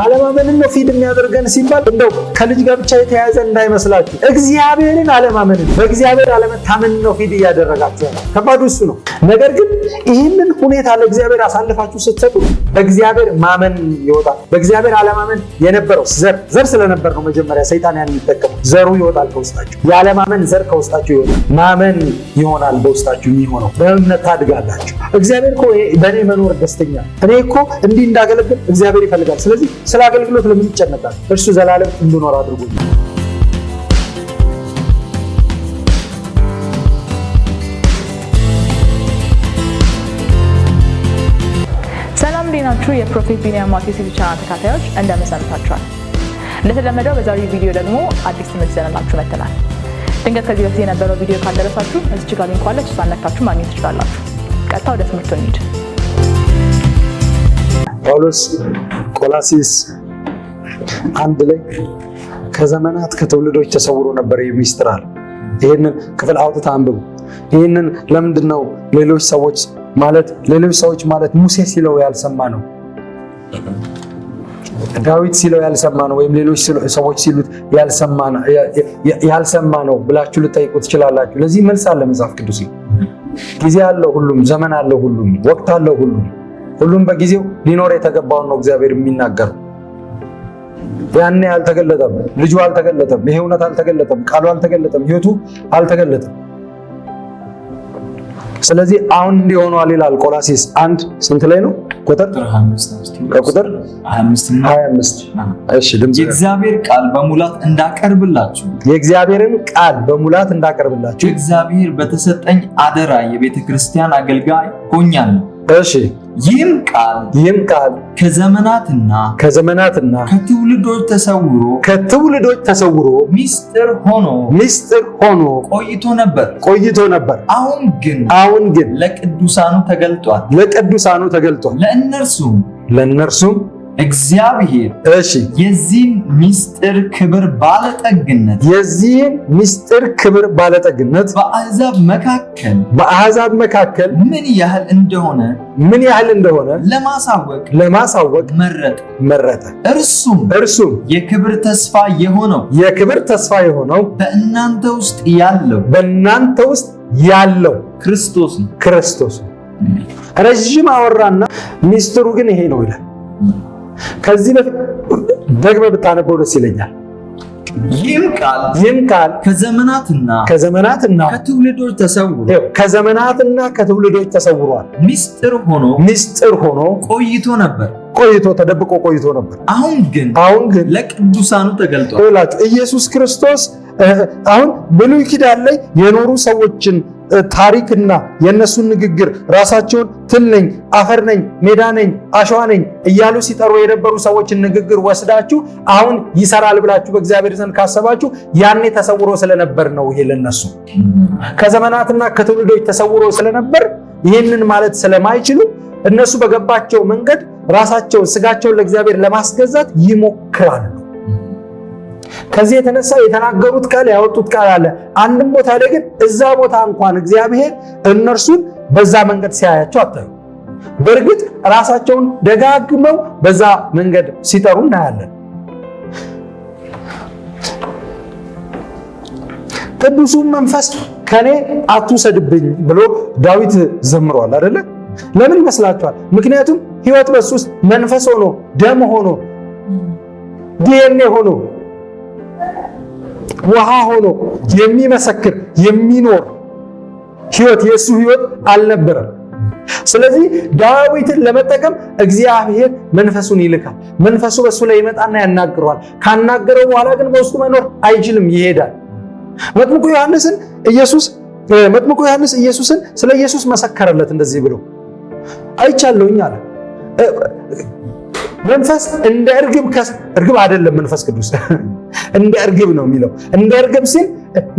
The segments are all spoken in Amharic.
አለማመንን ነው ፊድ የሚያደርገን ሲባል እንደው ከልጅ ጋር ብቻ የተያያዘ እንዳይመስላችሁ። እግዚአብሔርን አለማመንን በእግዚአብሔር አለመታመን ነው ፊድ እያደረጋችሁ ያለው። ከባዱ እሱ ነው። ነገር ግን ይህንን ሁኔታ ለእግዚአብሔር አሳልፋችሁ ስትሰጡ በእግዚአብሔር ማመን ይወጣል። በእግዚአብሔር አለማመን የነበረው ዘር ስለነበር ነው መጀመሪያ ሰይጣን ያን የሚጠቀመው። ዘሩ ይወጣል ከውስጣችሁ። የአለማመን ዘር ከውስጣችሁ ይወጣል። ማመን ይሆናል በውስጣችሁ የሚሆነው። በእምነት ታድጋላችሁ። እግዚአብሔር እኮ በእኔ መኖር ደስተኛ፣ እኔ እኮ እንዲህ እንዳገለግል እግዚአብሔር ይፈልጋል። ስለዚህ ስለ አገልግሎት ለምን ይጨነቃል? እርሱ ዘላለም እንድኖር አድርጎኛል። ሰላም ዲናችሁ የፕሮፌት ቢኒያም ማቴዎስ ቻናል ተከታታዮች እንደምን ሰንብታችኋል? እንደተለመደው በዛሬው ቪዲዮ ደግሞ አዲስ ትምህርት ይዘንላችሁ መጥተናል። ድንገት ከዚህ በፊት የነበረው ቪዲዮ ካልደረሳችሁ እዚህ ጋር ሊንክ አለች፣ እሷን ነክታችሁ ማግኘት ትችላላችሁ። ቀጥታ ወደ ትምህርቱ እንሂድ። ጳውሎስ ቆላስይስ 1 ላይ ከዘመናት ከትውልዶች ተሰውሮ ነበር የሚስጥር አለ። ይህንን ክፍል አውጥታ አንብቡ። ይህንን ለምንድን ነው ሌሎች ሰዎች ማለት ሙሴ ሲለው ያልሰማ ነው፣ ዳዊት ሲለው ያልሰማ ነው፣ ወይም ሌሎች ሰዎች ሲሉት ያልሰማ ነው ብላችሁ ልጠይቁ ትችላላችሁ። ለዚህ መልስ አለ መጽሐፍ ቅዱስ። ጊዜ አለው ሁሉም፣ ዘመን አለው ሁሉም፣ ወቅት አለው ሁሉም በጊዜው ሊኖር የተገባውን ነው እግዚአብሔር የሚናገረው። ያኔ አልተገለጠም፣ ልጁ አልተገለጠም፣ ይሄ እውነት አልተገለጠም፣ ቃሉ አልተገለጠም፣ ህይወቱ አልተገለጠም። ስለዚህ አሁን እንዲሆኗል ይላል ቆላስይስ 1 ስንት ላይ ነው? ቁጥር 25። እሺ ድምጽ የእግዚአብሔር ቃል በሙላት እንዳቀርብላችሁ እግዚአብሔር በተሰጠኝ አደራ የቤተክርስቲያን አገልጋይ ሆኛለሁ። እሺ ይህም ቃል ከዘመናትና ከትውልዶች ተሰውሮ ሚስጥር ሆኖ ቆይቶ ነበር። አሁን ግን ለቅዱሳኑ ተገልጧል። ለእነርሱም እግዚአብሔር የዚህን ሚስጥር ክብር ባለጠግነት በአሕዛብ መካከል ምን ያህል እንደሆነ ለማሳወቅ መረጠ። እርሱም የክብር ተስፋ የሆነው በእናንተ ውስጥ ያለው ክርስቶስ ነው። ረጅም አወራና ሚስጥሩ ግን ይሄ ነው ይላል። ከዚህ በፊት ደግመህ ብታነበው ደስ ይለኛል። ይህም ቃል ከዘመናትና ከትውልዶች ተሰውሯል። ሚስጥር ሆኖ ተደብቆ ቆይቶ ነበር። አሁን ግን ለቅዱሳኑ ተገልጧል። ኢየሱስ ክርስቶስ አሁን ብሉይ ኪዳን ላይ የኖሩ ሰዎችን ታሪክና የነሱን ንግግር ራሳቸውን ትል ነኝ፣ አፈር ነኝ፣ ሜዳ ነኝ፣ አሸዋ ነኝ እያሉ ሲጠሩ የነበሩ ሰዎችን ንግግር ወስዳችሁ አሁን ይሰራል ብላችሁ በእግዚአብሔር ዘንድ ካሰባችሁ ያኔ ተሰውሮ ስለነበር ነው። ይሄ ለነሱ ከዘመናትና ከትውልዶች ተሰውሮ ስለነበር ይሄንን ማለት ስለማይችሉ እነሱ በገባቸው መንገድ ራሳቸውን ስጋቸውን ለእግዚአብሔር ለማስገዛት ይሞክራሉ። ከዚህ የተነሳ የተናገሩት ቃል ያወጡት ቃል አለ። አንድም ቦታ ላይ ግን እዛ ቦታ እንኳን እግዚአብሔር እነርሱን በዛ መንገድ ሲያያቸው አታዩ። በእርግጥ ራሳቸውን ደጋግመው በዛ መንገድ ሲጠሩ እናያለን። ቅዱሱን መንፈስ ከኔ አትውሰድብኝ ብሎ ዳዊት ዘምሯል አይደለ? ለምን ይመስላችኋል? ምክንያቱም ሕይወት በሱ ውስጥ መንፈስ ሆኖ ደም ሆኖ ዲኤንኤ ሆኖ ውሃ ሆኖ የሚመሰክር የሚኖር ሕይወት የሱ ሕይወት አልነበረም። ስለዚህ ዳዊትን ለመጠቀም እግዚአብሔር መንፈሱን ይልካል። መንፈሱ በሱ ላይ ይመጣና ያናግረዋል። ካናገረው በኋላ ግን በውስጡ መኖር አይችልም፣ ይሄዳል። መጥምቁ ዮሐንስ ኢየሱስን ስለ ኢየሱስ መሰከረለት እንደዚህ ብሎ አይቻለሁኝ አለ። መንፈስ እንደ እርግብ አይደለም፣ መንፈስ ቅዱስ እንደ እርግብ ነው የሚለው። እንደ እርግብ ሲል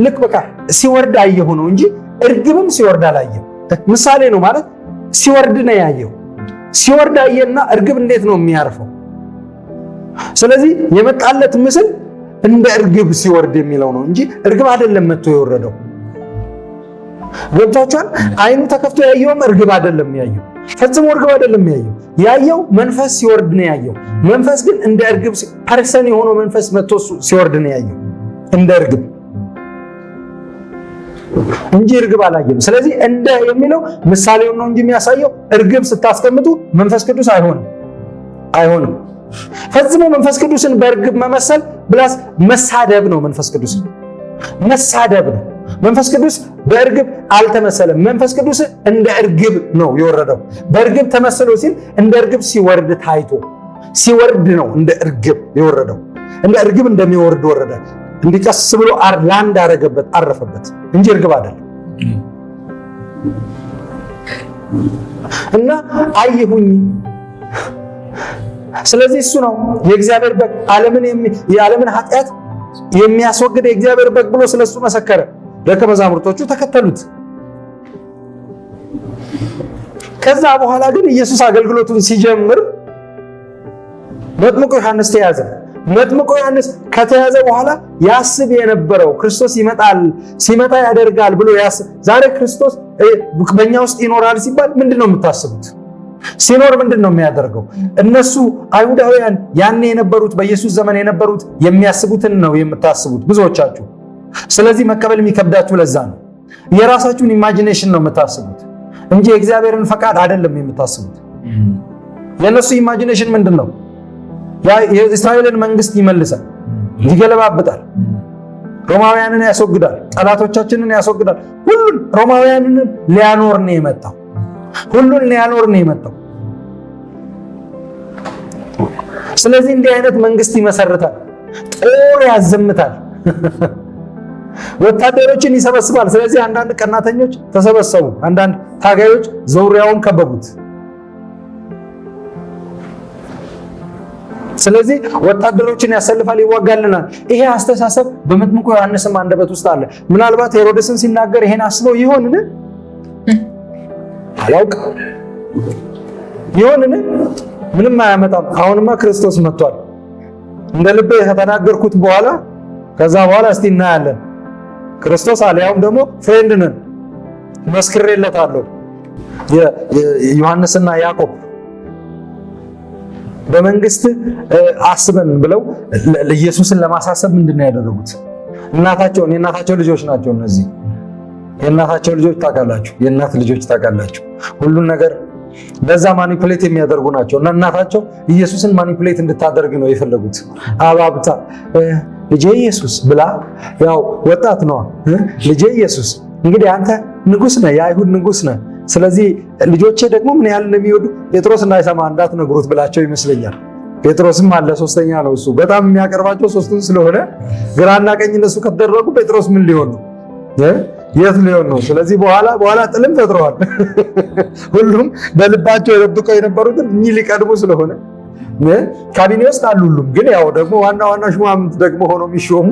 ልክ በቃ ሲወርድ አየሁ ነው እንጂ እርግብም ሲወርድ አላየም። ምሳሌ ነው ማለት ሲወርድ ነው ያየው። ሲወርድ አየና እርግብ እንዴት ነው የሚያርፈው? ስለዚህ የመጣለት ምስል እንደ እርግብ ሲወርድ የሚለው ነው እንጂ እርግብ አይደለም መጥቶ የወረደው። ገብቷችኋል? አይኑ ተከፍቶ ያየውም እርግብ አይደለም ያየው። ፈጽሞ እርግብ አይደለም ያየው መንፈስ ሲወርድ ነው ያየው። መንፈስ ግን እንደ እርግብ ፐርሰን የሆነው መንፈስ መጥቶ ሲወርድ ነው ያየው እንደ እርግብ እንጂ እርግብ አላየም። ስለዚህ እንደ የሚለው ምሳሌውን ነው እንጂ የሚያሳየው እርግብ ስታስቀምጡ መንፈስ ቅዱስ አይሆንም። ፈጽሞ መንፈስ ቅዱስን በእርግብ መመሰል ብላስ መሳደብ ነው። መንፈስ ቅዱስ መሳደብ ነው። መንፈስ ቅዱስ በእርግብ አልተመሰለም። መንፈስ ቅዱስ እንደ እርግብ ነው የወረደው። በእርግብ ተመስሎ ሲል እንደ እርግብ ሲወርድ ታይቶ ሲወርድ ነው እንደ እርግብ የወረደው። እንደ እርግብ እንደሚወርድ ወረደ። እንዲቀስ ብሎ ላንድ አረገበት አረፈበት እንጂ እርግብ አይደለም። እና አየሁኝ። ስለዚህ እሱ ነው የእግዚአብሔር በግ የዓለምን ኃጢአት የሚያስወግድ የእግዚአብሔር በግ ብሎ ስለሱ መሰከረ። ደቀ መዛሙርቶቹ ተከተሉት። ከዛ በኋላ ግን ኢየሱስ አገልግሎቱን ሲጀምር መጥምቁ ዮሐንስ ተያዘ። መጥምቁ ዮሐንስ ከተያዘ በኋላ ያስብ የነበረው ክርስቶስ ይመጣል፣ ሲመጣ ያደርጋል ብሎ ያስብ። ዛሬ ክርስቶስ በእኛ ውስጥ ይኖራል ሲባል ምንድነው የምታስቡት? ሲኖር ምንድነው የሚያደርገው? እነሱ አይሁዳውያን ያኔ የነበሩት በኢየሱስ ዘመን የነበሩት የሚያስቡትን ነው የምታስቡት ብዙዎቻችሁ። ስለዚህ መቀበል የሚከብዳችሁ ለዛ ነው። የራሳችሁን ኢማጂኔሽን ነው የምታስቡት እንጂ የእግዚአብሔርን ፈቃድ አይደለም የምታስቡት። የነሱ ኢማጂኔሽን ምንድነው? የእስራኤልን መንግስት ይመልሳል፣ ይገለባብጣል፣ ሮማውያንን ያስወግዳል፣ ጠላቶቻችንን ያስወግዳል። ሁሉን ሮማውያንን ሊያኖር ነው የመጣው። ሁሉን ሊያኖር ነው የመጣው። ስለዚህ እንዲህ አይነት መንግስት ይመሰርታል፣ ጦር ያዘምታል፣ ወታደሮችን ይሰበስባል። ስለዚህ አንዳንድ ቀናተኞች ተሰበሰቡ፣ አንዳንድ ታጋዮች ዙሪያውን ከበቡት። ስለዚህ ወታደሮችን ያሰልፋል፣ ይዋጋልናል። ይሄ አስተሳሰብ በመጥምቁ ዮሐንስም አንደበት ውስጥ አለ። ምናልባት ሄሮድስን ሲናገር ይሄን አስበው ይሆንን? አላውቅም። ይሆንን? ምንም አያመጣም። አሁንማ ክርስቶስ መጥቷል። እንደ ልቤ ከተናገርኩት በኋላ ከዛ በኋላ እስቲ እናያለን። ክርስቶስ አለ። ያውም ደግሞ ፍሬንድ ነን፣ መስክሬለታለሁ። ዮሐንስና ያዕቆብ በመንግስት አስበን ብለው ኢየሱስን ለማሳሰብ ምንድነው ያደረጉት? የእናታቸው ልጆች ናቸው እነዚህ። የእናታቸው ልጆች ታውቃላችሁ፣ የእናት ልጆች ታውቃላችሁ። ሁሉን ነገር በዛ ማኒፑሌት የሚያደርጉ ናቸው እና እናታቸው ኢየሱስን ማኒፑሌት እንድታደርግ ነው የፈለጉት። አባብታ ልጄ ኢየሱስ ብላ፣ ያው ወጣት ነው ልጄ ኢየሱስ፣ እንግዲህ አንተ ንጉስ ነህ፣ የአይሁድ ንጉስ ነህ። ስለዚህ ልጆቼ ደግሞ ምን ያህል እንደሚወዱ ጴጥሮስ እንዳይሰማ እንዳትነግሩት ብላቸው ይመስለኛል። ጴጥሮስም አለ፣ ሶስተኛ ነው እሱ። በጣም የሚያቀርባቸው ሶስቱን ስለሆነ ግራና ቀኝ እነሱ ከተደረጉ ጴጥሮስ ምን ሊሆን ነው? የት ሊሆን ነው? ስለዚህ በኋላ ጥልም ፈጥረዋል። ሁሉም በልባቸው የደብቀው የነበሩትን እኚህ ሊቀድሙ ስለሆነ ካቢኔ ውስጥ አሉ ሁሉም። ግን ያው ደግሞ ዋና ሹማምንት ደግሞ ሆነው የሚሾሙ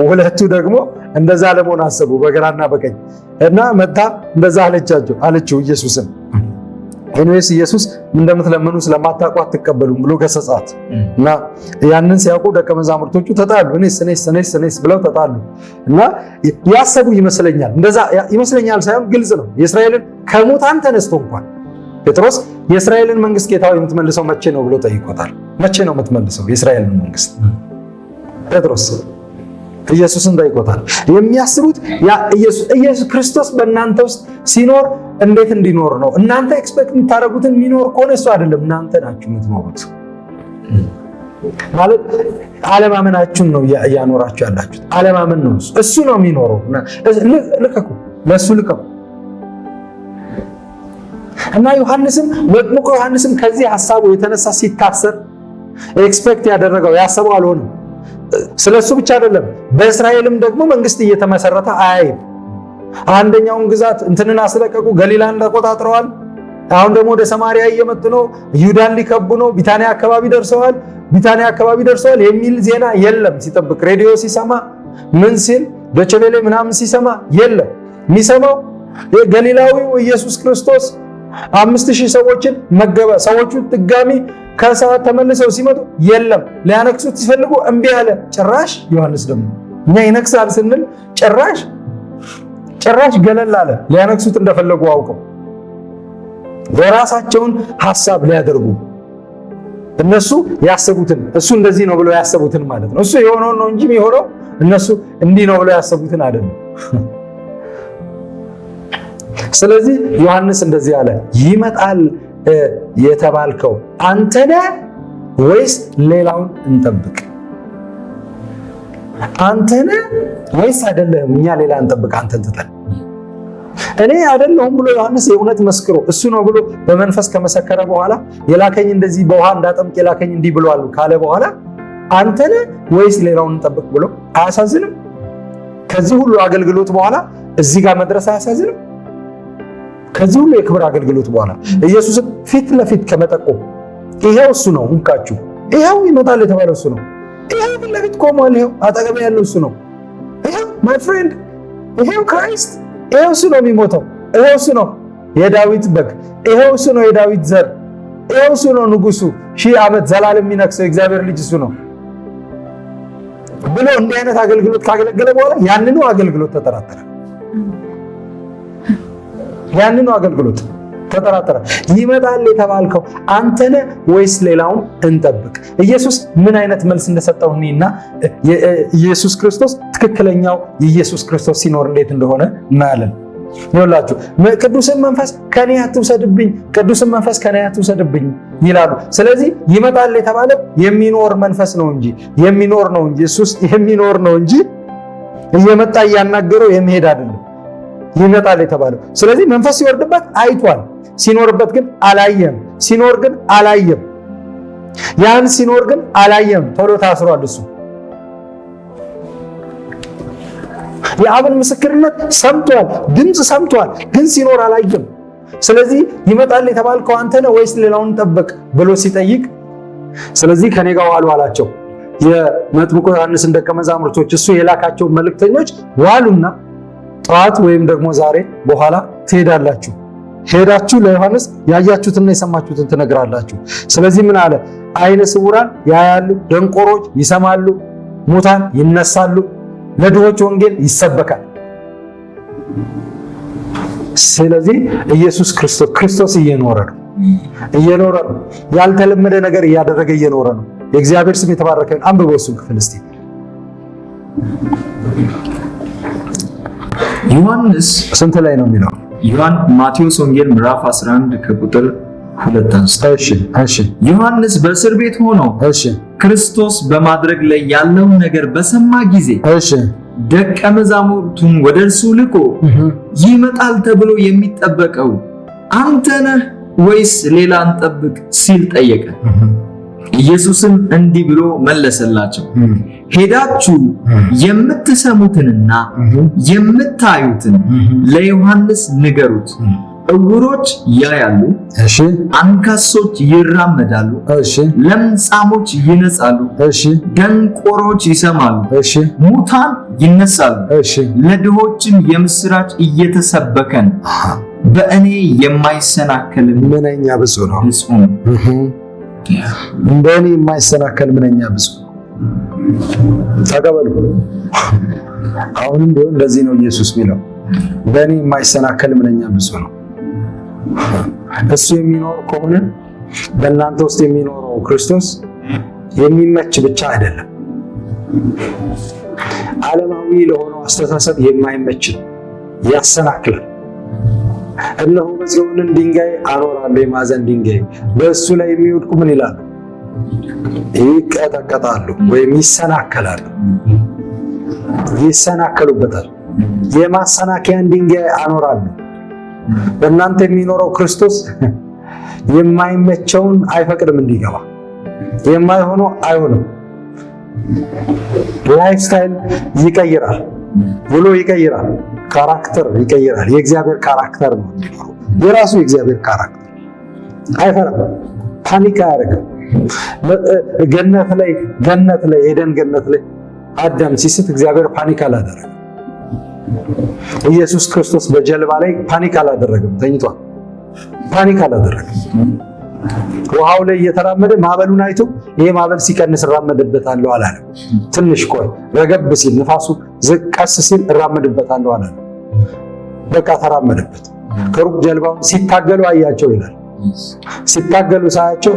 ሁለቱ ደግሞ እንደዛ ለመሆን አሰቡ፣ በግራና በቀኝ እና መታ እንደዛ አለችው ኢየሱስን። ኤኒዌይስ ኢየሱስ እንደምትለምኑ ስለማታውቁ አትቀበሉም ብሎ ገሰጻት እና ያንን ሲያውቁ ደቀ መዛሙርቶቹ ተጣሉ። እኔስ ብለው ተጣሉ እና ያሰቡ ይመስለኛል። እንደዛ ይመስለኛል ሳይሆን ግልጽ ነው። የእስራኤልን ከሙታን ተነስቶ እንኳን ጴጥሮስ የእስራኤልን መንግስት ጌታው የምትመልሰው መቼ ነው ብሎ ጠይቆታል። መቼ ነው የምትመልሰው የእስራኤልን መንግስት? ጴጥሮስ ኢየሱስን ጠይቆታል። የሚያስቡት ኢየሱስ ክርስቶስ በእናንተ ውስጥ ሲኖር እንዴት እንዲኖር ነው። እናንተ ኤክስፔክት የምታደርጉትን የሚኖር ከሆነ እሱ አይደለም፣ እናንተ ናችሁ የምትኖሩት። ማለት አለማመናችሁን ነው እያኖራችሁ ያላችሁት። አለማመን ነው እሱ ነው የሚኖረው። ልቀቁ፣ ለእሱ ልቀቁ። እና መጥምቁ ዮሐንስም ከዚህ ሀሳቡ የተነሳ ሲታሰር ኤክስፔክት ያደረገው ያሰበው አልሆነም። ስለሱ ብቻ አይደለም፣ በእስራኤልም ደግሞ መንግስት እየተመሰረተ አያይም። አንደኛውን ግዛት እንትንን አስለቀቁ፣ ገሊላን ተቆጣጥረዋል። አሁን ደግሞ ወደ ሰማሪያ እየመጡ ነው፣ ይሁዳን ሊከቡ ነው፣ ቢታንያ አካባቢ ደርሰዋል የሚል ዜና የለም። ሲጠብቅ ሬዲዮ ሲሰማ ምን ሲል በቸቤሌ ምናምን ሲሰማ የለም። የሚሰማው ገሊላዊው ኢየሱስ ክርስቶስ 5000 ሰዎችን መገበ። ሰዎቹ ድጋሚ ከሰዓት ተመልሰው ሲመጡ የለም። ሊያነክሱት ሲፈልጉ እምቢ አለ። ጭራሽ ዮሐንስ ደግሞ እኛ ይነክሳል ስንል ጭራሽ ገለል አለ። ሊያነክሱት እንደፈለጉ አውቀው የራሳቸውን ሐሳብ ሊያደርጉ እነሱ ያሰቡትን እሱ እንደዚህ ነው ብለው ያሰቡትን ማለት ነው። እሱ የሆነውን ነው እንጂ የሚሆነው እነሱ እንዲህ ነው ብለው ያሰቡትን አይደለም። ስለዚህ ዮሐንስ እንደዚህ አለ፣ ይመጣል የተባልከው አንተ ነህ ወይስ ሌላውን እንጠብቅ? አንተ ነህ ወይስ አይደለም? እኛ ሌላ እንጠብቅ አንተን ትተን? እኔ አይደለሁም ብሎ ዮሐንስ የእውነት መስክሮ እሱ ነው ብሎ በመንፈስ ከመሰከረ በኋላ የላከኝ እንደዚህ በውሃ እንዳጠምቅ የላከኝ እንዲህ ብሏል ካለ በኋላ አንተ ነህ ወይስ ሌላውን እንጠብቅ ብሎ አያሳዝንም? ከዚህ ሁሉ አገልግሎት በኋላ እዚህ ጋር መድረስ አያሳዝንም? ከዚህ ሁሉ የክብር አገልግሎት በኋላ ኢየሱስን ፊት ለፊት ከመጠቆም ይሄው እሱ ነው እንካችሁ፣ ይሄው ይመጣል የተባለው እሱ ነው፣ ይሄው ፊት ለፊት ቆሟል፣ ይሄው አጠገብ ያለው እሱ ነው፣ ይሄው ማይ ፍሬንድ፣ ይሄው ክራይስት፣ ይሄው እሱ ነው የሚሞተው፣ ይሄው እሱ ነው የዳዊት በግ፣ ይሄው እሱ ነው የዳዊት ዘር፣ ይሄው እሱ ነው ንጉሱ፣ 1000 ዓመት ዘላለም የሚነግሰው የእግዚአብሔር ልጅ እሱ ነው ብሎ እንዲህ አይነት አገልግሎት ካገለገለ በኋላ ያንኑ አገልግሎት ተጠራጠረ። ያንኑ አገልግሎት ተጠራጠረ። ይመጣል የተባልከው አንተ ነህ ወይስ ሌላውን እንጠብቅ? ኢየሱስ ምን አይነት መልስ እንደሰጠው እኔና ኢየሱስ ክርስቶስ ትክክለኛው የኢየሱስ ክርስቶስ ሲኖር እንዴት እንደሆነ እናያለን። ይኸውላችሁ ቅዱስን መንፈስ ከኔ አትውሰድብኝ፣ ቅዱስን መንፈስ ከኔ አትውሰድብኝ ይላሉ። ስለዚህ ይመጣል የተባለው የሚኖር መንፈስ ነው እንጂ የሚኖር ነው እንጂ ኢየሱስ የሚኖር ነው እንጂ እየመጣ እያናገረው የሚሄድ አይደለም። ይመጣል የተባለው ስለዚህ መንፈስ ሲወርድበት አይቷል፣ ሲኖርበት ግን አላየም። ሲኖር ግን አላየም። ያን ሲኖር ግን አላየም። ቶሎ ታስሯል። እሱ የአብን ምስክርነት ሰምቷል፣ ድምፅ ሰምቷል፣ ግን ሲኖር አላየም። ስለዚህ ይመጣል የተባልከው አንተ ነህ ወይስ ሌላውን ጠብቅ ብሎ ሲጠይቅ፣ ስለዚህ ከኔ ጋር ዋሉ አላቸው። የመጥምቁ ዮሐንስን ደቀ መዛሙርቶች እሱ የላካቸውን መልእክተኞች ዋሉና ጠዋት ወይም ደግሞ ዛሬ በኋላ ትሄዳላችሁ፣ ሄዳችሁ ለዮሐንስ ያያችሁትና የሰማችሁትን ትነግራላችሁ። ስለዚህ ምን አለ? አይነ ስውራን ያያሉ፣ ደንቆሮች ይሰማሉ፣ ሙታን ይነሳሉ፣ ለድሆች ወንጌል ይሰበካል። ስለዚህ ኢየሱስ ክርስቶስ እየኖረ ነው። ያልተለመደ ነገር እያደረገ እየኖረ ነው። የእግዚአብሔር ስም የተባረከ ይሁን። አንብበው እሱን ክፍል እስቲ። ዮሐንስ ስንት ላይ ነው የሚለው? ማቴዎስ ወንጌል ምዕራፍ 11 ከቁጥር 2 አንስቶ። እሺ ዮሐንስ በእስር ቤት ሆኖ ክርስቶስ በማድረግ ላይ ያለውን ነገር በሰማ ጊዜ ደቀ መዛሙርቱን ወደ እርሱ ልኮ ይመጣል ተብሎ የሚጠበቀው አንተ ነህ ወይስ ሌላ እንጠብቅ ሲል ጠየቀ። ኢየሱስም እንዲህ ብሎ መለሰላቸው፣ ሄዳችሁ የምትሰሙትንና የምታዩትን ለዮሐንስ ንገሩት። ዕውሮች ያያሉ፣ አንካሶች ይራመዳሉ፣ ለምጻሞች ይነጻሉ፣ ደንቆሮች ይሰማሉ፣ ሙታን ይነሳሉ፣ ለድሆችም የምስራች እየተሰበከ ነው። በእኔ የማይሰናከል ምንኛ ብዙ ነው። በእኔ የማይሰናከል ምንኛ ብዙ ተቀበሉ። አሁንም ቢሆን እንደዚህ ነው ኢየሱስ የሚለው፣ በእኔ የማይሰናከል ምንኛ ብዙ ነው። እሱ የሚኖር ከሆነ በእናንተ ውስጥ የሚኖረው ክርስቶስ የሚመች ብቻ አይደለም፣ ዓለማዊ ለሆነው አስተሳሰብ የማይመች ያሰናክላል። እነሆ በጽዮንን ድንጋይ አኖራለሁ፣ የማዕዘን ድንጋይ፣ በእሱ ላይ የሚወድቁ ምን ይላሉ? ይቀጠቀጣሉ ወይም ይሰናከላሉ፣ ይሰናከሉበታል። የማሰናከያን ድንጋይ አኖራለሁ። በእናንተ የሚኖረው ክርስቶስ የማይመቸውን አይፈቅድም እንዲገባ፣ የማይሆነው አይሆንም። ላይፍ ስታይል ይቀይራል፣ ውሎ ይቀይራል፣ ካራክተር ይቀይራል። የእግዚአብሔር ካራክተር ነው የሚኖረው፣ የራሱ የእግዚአብሔር ካራክተር። አይፈራም፣ ፓኒክ አያደርግም። ገነት ላይ ኤደን ገነት ላይ አዳም ሲስት እግዚአብሔር ፓኒክ አላደረገም። ኢየሱስ ክርስቶስ በጀልባ ላይ ፓኒክ አላደረገም፣ ተኝቷል። ፓኒክ አላደረገም። ውሃው ላይ እየተራመደ ማዕበሉን አይቶ ይሄ ማዕበል ሲቀንስ እራመድበታለሁ አላለም። ትንሽ ቆይ ረገብ ሲል ንፋሱ ቀስ ሲል እራመድበታለሁ አላለም። በቃ ተራመደበት። ከሩቅ ጀልባውን ሲታገሉ አያቸው ይላል። ሲታገሉ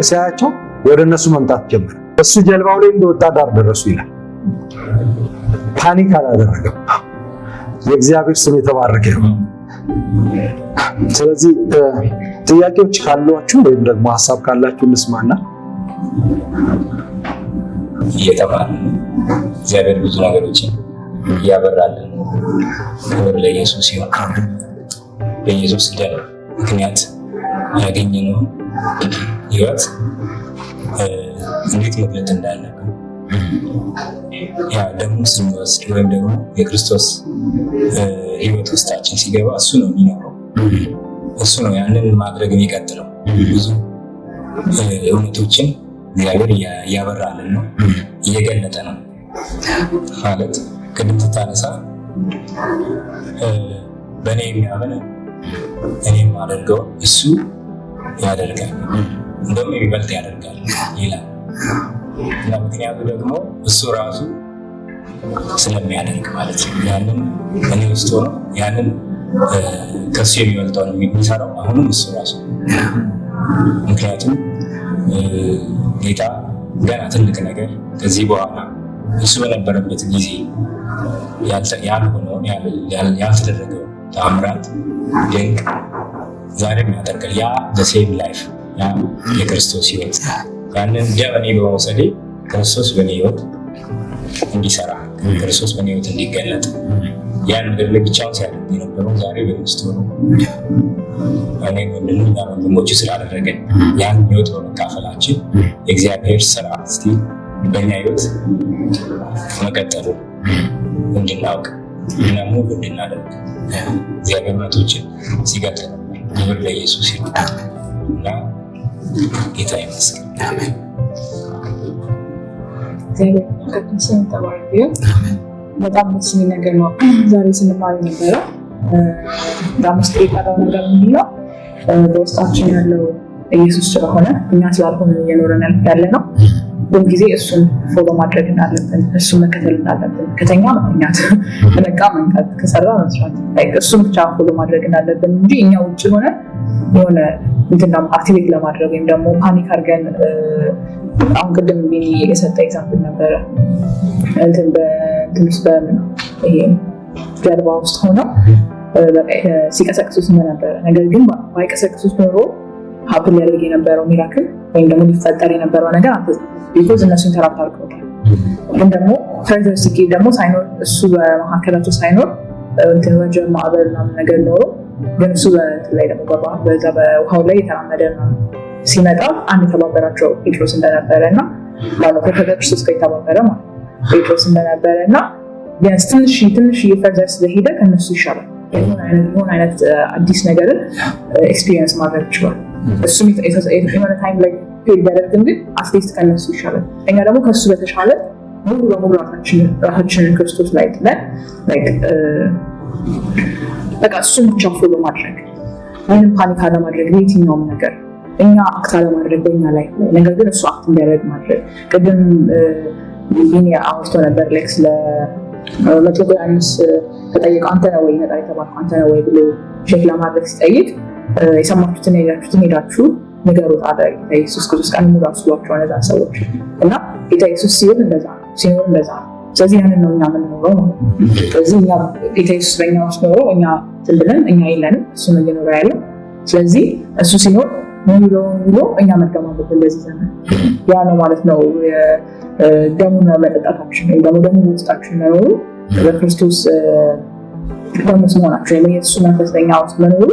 ሲያያቸው ወደ እነሱ መምጣት ጀመረ። እሱ ጀልባው ላይ እንደወጣ ዳር ደረሱ ይላል። ፓኒክ አላደረገም። የእግዚአብሔር ስም የተባረከ ይሁን። ስለዚህ ጥያቄዎች ካሏችሁ ወይም ደግሞ ሐሳብ ካላችሁ እንስማና እየተባለ እግዚአብሔር ብዙ ነገሮችን ያበራልን። ክብር ለኢየሱስ ይሁን። በኢየሱስ ደም ምክንያት ያገኘነው ሕይወት እንዴት መግለጥ እንዳለብን ያ ደግሞ ስንወስድ ወይም ደግሞ የክርስቶስ ሕይወት ውስጣችን ሲገባ እሱ ነው የሚኖረው። እሱ ነው ያንን ማድረግ የሚቀጥለው። ብዙ እውነቶችን እግዚአብሔር እያበራልን ነው፣ እየገለጠ ነው ማለት ቅድም ስታነሳ በእኔ የሚያምን እኔም አደርገው እሱ ያደርጋል፣ እንደውም የሚበልጥ ያደርጋል ይላል። እና ምክንያቱ ደግሞ እሱ ራሱ ስለሚያደርግ ማለት ነው። ያንን እኔ ውስጥ ሆኖ ያንን ከሱ የሚበልጠውን የሚሰራው አሁንም እሱ ራሱ። ምክንያቱም ጌታ ገና ትልቅ ነገር ከዚህ በኋላ እሱ በነበረበት ጊዜ ያልሆነውን ያልተደረገው ተአምራት ድንቅ ዛሬም ያደርጋል። ያ ሴም ላይፍ ያ የክርስቶስ ሕይወት ያንን ደም እኔ በመውሰዴ ክርስቶስ በእኔ ሕይወት እንዲሰራ ክርስቶስ በእኔ ሕይወት እንዲገለጥ ያን ነገር ላይ ብቻውን ሲያደርግ የነበረው ዛሬ በውስጥ ሆኖ እኔ ወንድምና ወንድሞቹ ስላደረገን ያን ሕይወት በመካፈላችን የእግዚአብሔር ስራ እስቲ በእኛ ሕይወት መቀጠሉ እንድናውቅ እና ሙሉ እንድናደርግ እግዚአብሔር እውነቶችን ሲገልጥ ነበር። ክብር ለኢየሱስ ይሁን እና ጌታ ይመስገን። አሜን። በጣም ደስ የሚል ነገር ነው። ዛሬ ስንማር ነበረ በአምስት የቀረው ነገር ምንድን ነው? በውስጣችን ያለው ኢየሱስ ስለሆነ እኛ ስላልሆነ እየኖረን ያለ ነው። ሁልጊዜ እሱን ፎሎ ማድረግ እንዳለብን፣ እሱን መከተል እንዳለብን፣ ከተኛ መተኛት፣ ከነቃ መንቃት፣ ከሰራ መስራት፣ እሱን ብቻ ፎሎ ማድረግ እንዳለብን እንጂ እኛ ውጭ ሆነ የሆነ እንትና አክቲቬት ለማድረግ ወይም ደግሞ ፓኒክ አድርገን አሁን ቅድም ቢኒ የሰጠ ኤግዛምፕል ነበረ እንትን በትንሽ ይሄ ጀልባ ውስጥ ሆነው ሲቀሰቅሱት ነበረ። ነገር ግን ባይቀሰቅሱት ኖሮ ሀብል ሊያደርግ የነበረው ሚራክል ወይም ደግሞ ሊፈጠር የነበረው ነገር ቢኮዝ እነሱ ኢንተራፕት አድርገውታል። ግን ደግሞ ፈርዘር ሲኬድ ደግሞ ሳይኖር እሱ በመካከላቸው ሳይኖር እንትን ወጀብ ማዕበል ምናምን ነገር ኖሮ ግን እሱ ላይ ደግሞ በዛ በውሃው ላይ የተራመደ ሲመጣ አንድ የተባበራቸው ጴጥሮስ እንደነበረ እና ከክርስቶስ ጋር የተባበረ ማለት ጴጥሮስ እንደነበረ እና ቢያንስ ትንሽ ፈርዘር ስለሄደ ከነሱ ይሻላል የሆነ አይነት አዲስ ነገርን ኤክስፒሪየንስ ማድረግ ይችላል። እሱም የሆነ ታይም ላይ ፌል ቢያደርግም ግን አትሊስት ከነሱ ይሻላል። እኛ ደግሞ ከሱ በተሻለ ሙሉ በሙሉ ራሳችንን ክርስቶስ ላይ ጥለን በቃ እሱን ብቻ ፎሎ ማድረግ፣ ምንም ፓኒክ አለማድረግ በየትኛውም ነገር እኛ አክት አለማድረግ በእኛ ላይ ነገር ግን እሱ አክት እንዲያደርግ ማድረግ። ቅድም ቢኒ አውርቶ ነበር ላይክ ስለ መጥምቁ ዮሐንስ ተጠየቀው አንተ ነው ወይ ነጣ የተባልከው አንተ ነው ወይ ብሎ ቼክ ለማድረግ ሲጠይቅ የሰማችሁትን ያያችሁትን ሄዳችሁ ንገሩት አለ ጌታ ኢየሱስ ክርስቶስ። ቀን ሙሉ አስሏቸው እነዛን ሰዎች እና ጌታ ኢየሱስ ሲኖር እንደዛ ነው። ስለዚህ ያንን ነው እኛ የምንኖረው ማለት ነው። ስለዚህ እኛ ጌታ ኢየሱስ በእኛ ውስጥ ኖሮ እኛ ዝም ብለን እኛ የለንም፣ እሱ ነው እየኖረ ያለው። ስለዚህ እሱ ሲኖር ሙሉ እኛ መድገም አለብን በዚህ ዘመን። ያ ነው ማለት ነው ደሙን መጠጣታችን ወይም ደግሞ ደሙ ውስጣችን መኖሩ በክርስቶስ ደሙ ውስጥ መሆናችን ወይም የእሱ መንፈስ በእኛ ውስጥ መኖሩ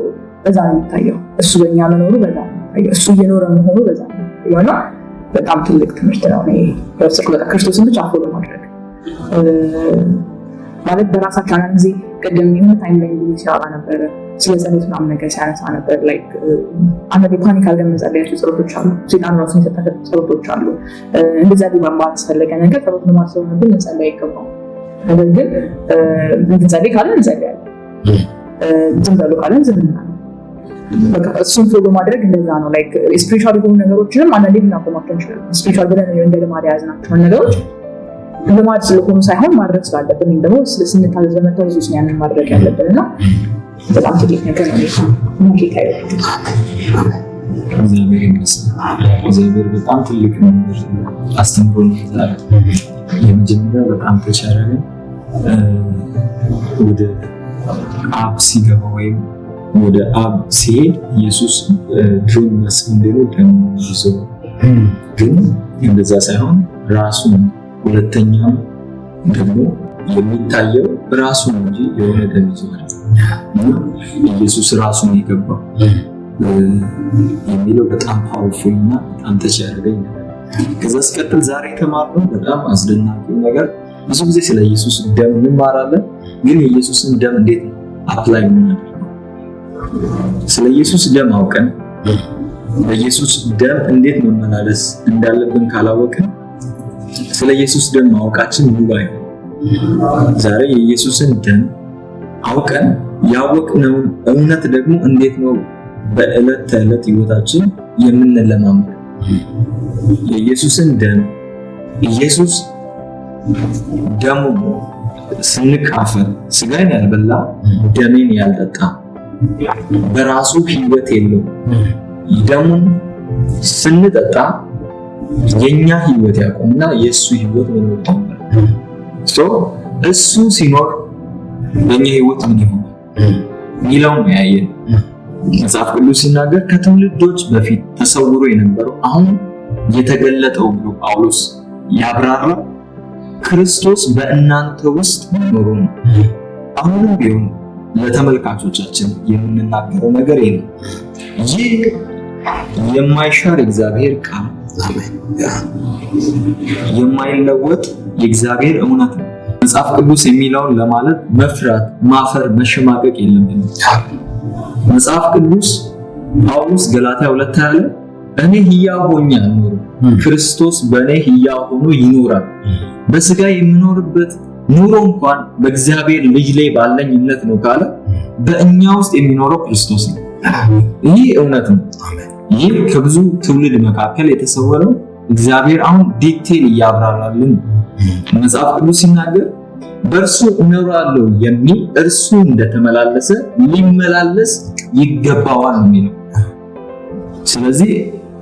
በዛ ነው የሚታየው። እሱ በእኛ መኖሩ በዛ ነው የሚታየው። እሱ እየኖረ መሆኑ በዛ ነው የሚታየው እና በጣም ትልቅ ትምህርት ነው። ክርስቶስን ብቻ ፎሎ ማድረግ ማለት በራሳቸው አንዳንድ ጊዜ ቅድም የሆነ ታይም ላይ ሲያወራ ነበረ ስለ ጸሎት ምናምን ነገር ሲያነሳ ነበር። አንዳንዴ ፓኒክ አድርገን መጸለያቸው ጸሎቶች አሉ። ሴጣን ራሱ የሰጣቸው ጸሎቶች አሉ። እንደዛ ሊማር አስፈለገ ነገር ጸሎት ለማሰብ ነበር ልንጸልይ አይገባም። ነገር ግን እንጸልይ ካለን እንጸልያለን፣ ዝም በሉ ካለን ዝም እንላለን። በቃ እሱን ፎሎ ማድረግ እንደዛ ነው። ስፒሪቹዋል የሆኑ ነገሮችንም አንዳንዴ ልናቆማቸው እንችላለን። ስፒሪቹዋል ብለን እንደ ልማድ የያዝናቸውን ነገሮች ልማድ ስለሆኑ ሳይሆን ማድረግ ስላለብን ወይም ደግሞ ስንታዘዝ በመታዘዝ ውስጥ ያንን ማድረግ ያለብን እና በጣም ትልቅ ነገር ነው። ጌታ እግዚአብሔር ይመስገን። እግዚአብሔር በጣም ትልቅ ነገር አስተምሮናል። የመጀመሪያው በጣም ተቻረገን ወደ አብ ሲገባ ወይም ወደ አብ ሲሄድ ኢየሱስ ድሮ መስፍን ቢሮ ደም ይዞ ግን እንደዛ ሳይሆን ራሱን ሁለተኛም ደግሞ የሚታየው ራሱ እንጂ የሆነ ደም ይዞ ኢየሱስ ራሱ ነው የገባው የሚለው በጣም ፓወርፉል እና በጣም ተቻረገኝ። ከዛ ሲቀጥል ዛሬ የተማርነው በጣም አስደናቂ ነገር ብዙ ጊዜ ስለ ኢየሱስ ደም እንማራለን፣ ግን የኢየሱስን ደም እንዴት አፕላይ እናደርጋለን? ስለ ኢየሱስ ደም አውቀን በኢየሱስ ደም እንዴት መመላለስ እንዳለብን ካላወቅን ስለ ኢየሱስ ደም ማወቃችን ሙሉ አይሆንም። ዛሬ የኢየሱስን ደም አውቀን ያወቅነውን እውነት ደግሞ እንዴት ነው በዕለት ተዕለት ህይወታችን የምንለማመድ? የኢየሱስን ደም ኢየሱስ ደሙ ስንካፈል ስጋዬን ያልበላ ደሜን ያልጠጣ በራሱ ህይወት የለውም። ደሙን ስንጠጣ የኛ ህይወት ያቆምና የሱ ህይወት መኖር ጀመረ። እሱ ሲኖር በእኛ ህይወት ምን ይሆናል ሚለውን ያየን መጽሐፍ ቅዱስ ሲናገር ከትውልዶች በፊት ተሰውሮ የነበረው አሁን የተገለጠው ብሎ ጳውሎስ ያብራራው ክርስቶስ በእናንተ ውስጥ መኖሩ ነው። አሁንም ቢሆን ለተመልካቾቻችን የምንናገረው ነገር ይሄ ነው። ይህ የማይሻር እግዚአብሔር ቃል የማይለወጥ የእግዚአብሔር እውነት ነው። መጽሐፍ ቅዱስ የሚለውን ለማለት መፍራት፣ ማፈር፣ መሸማቀቅ የለብንም። መጽሐፍ ቅዱስ ጳውሎስ ገላትያ 2 ያለ እኔ ሕያው ሆኜ አልኖርም፣ ክርስቶስ በእኔ ሕያው ሆኖ ይኖራል። በስጋ የምኖርበት ኑሮ እንኳን በእግዚአብሔር ልጅ ላይ ባለኝ እምነት ነው ካለ በእኛ ውስጥ የሚኖረው ክርስቶስ ነው። ይህ እውነት ነው። ይህ ከብዙ ትውልድ መካከል የተሰወረው እግዚአብሔር አሁን ዲቴል እያብራራልን መጽሐፍ ቅዱስ ሲናገር በእርሱ እኖራለሁ የሚል እርሱ እንደተመላለሰ ሊመላለስ ይገባዋል ነው የሚለው። ስለዚህ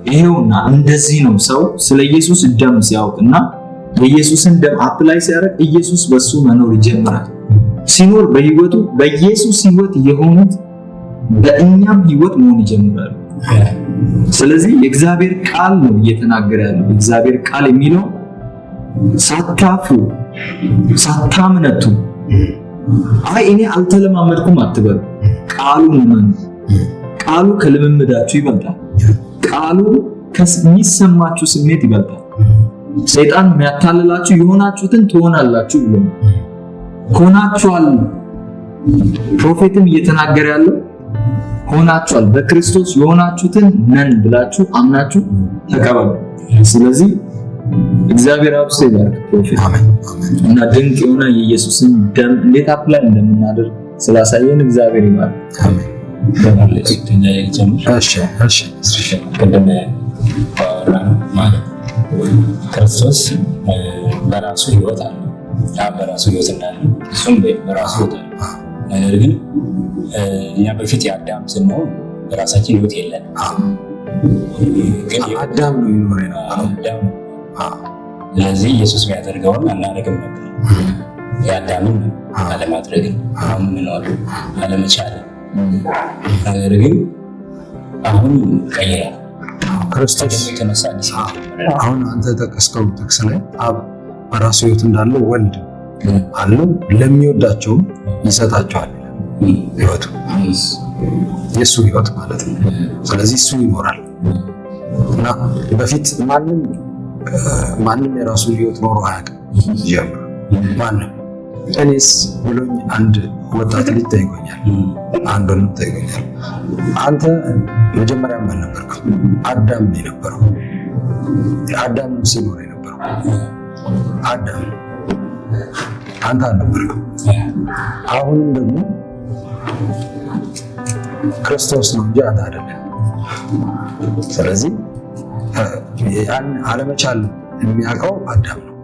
ይሄውና እንደዚህ ነው ሰው ስለ ኢየሱስ ደም ሲያውቅና የኢየሱስን ደም አፕላይ ሲያደርግ ኢየሱስ በሱ መኖር ይጀምራል። ሲኖር በህይወቱ በኢየሱስ ህይወት የሆኑት በእኛም ህይወት መሆን ይጀምራሉ። ስለዚህ የእግዚአብሔር ቃል ነው እየተናገረ ያለው። እግዚአብሔር ቃል የሚለው ሳታፍሩ ሳታምነቱ አይ እኔ አልተለማመድኩም አትበሉ። ቃሉን እመኑ። ቃሉ ከልምምዳችሁ ይበልጣል። ቃሉ ከሚሰማችሁ ስሜት ይበልጣል። ሰይጣን የሚያታልላችሁ የሆናችሁትን ትሆናላችሁ ብሎ ሆናችኋል። ፕሮፌትም እየተናገረ ያለው ሆናችኋል፣ በክርስቶስ የሆናችሁትን ነን ብላችሁ አምናችሁ ተቀበሉ። ስለዚህ እግዚአብሔር አብስቶ ይባርክ ፕሮፌት እና ድንቅ የሆነ የኢየሱስን ደም እንዴት አፕላይ እንደምናደርግ ስላሳየን እግዚአብሔር ይባርክ። አሜን። ክርስቶስ በራሱ ህይወት አለ። በራሱ ህይወት እንዳለ እሱም በራሱ ህይወት አለ። ነገር ግን እኛ በፊት የአዳም ስንሆን በራሳችን ህይወት የለን። ግን አዳም ነው ይኖር ነው። ስለዚህ ኢየሱስ የሚያደርገውን አናደርግም ነበር። የአዳምን አለማድረግን ምንኖር አለመቻል። ነገር ግን አሁን ቀይራል። ክርስቶስ የተነሳ አሁን አንተ ጠቀስከው ጥቅስ ላይ አብ በራሱ ህይወት እንዳለው ወልድ አለው ለሚወዳቸው ይሰጣቸዋል ህይወቱ የሱ ህይወት ማለት ነው። ስለዚህ እሱ ይኖራል እና በፊት ማንም የራሱ ህይወት ኖሮ አያውቅም። ጀምሮ ማንም እኔስ ብሎኝ አንድ ወጣት ልጅ ጠይቆኛል፣ አንድ ወንድ ጠይቆኛል። አንተ መጀመሪያም አልነበርክም፣ አዳም ነው የነበረው። አዳም ነው ሲኖር የነበረው። አዳም አንተ አልነበርክም። አሁንም ደግሞ ክርስቶስ ነው እንጂ አንተ አይደለም። ስለዚህ ያን አለመቻል የሚያውቀው አዳም ነው።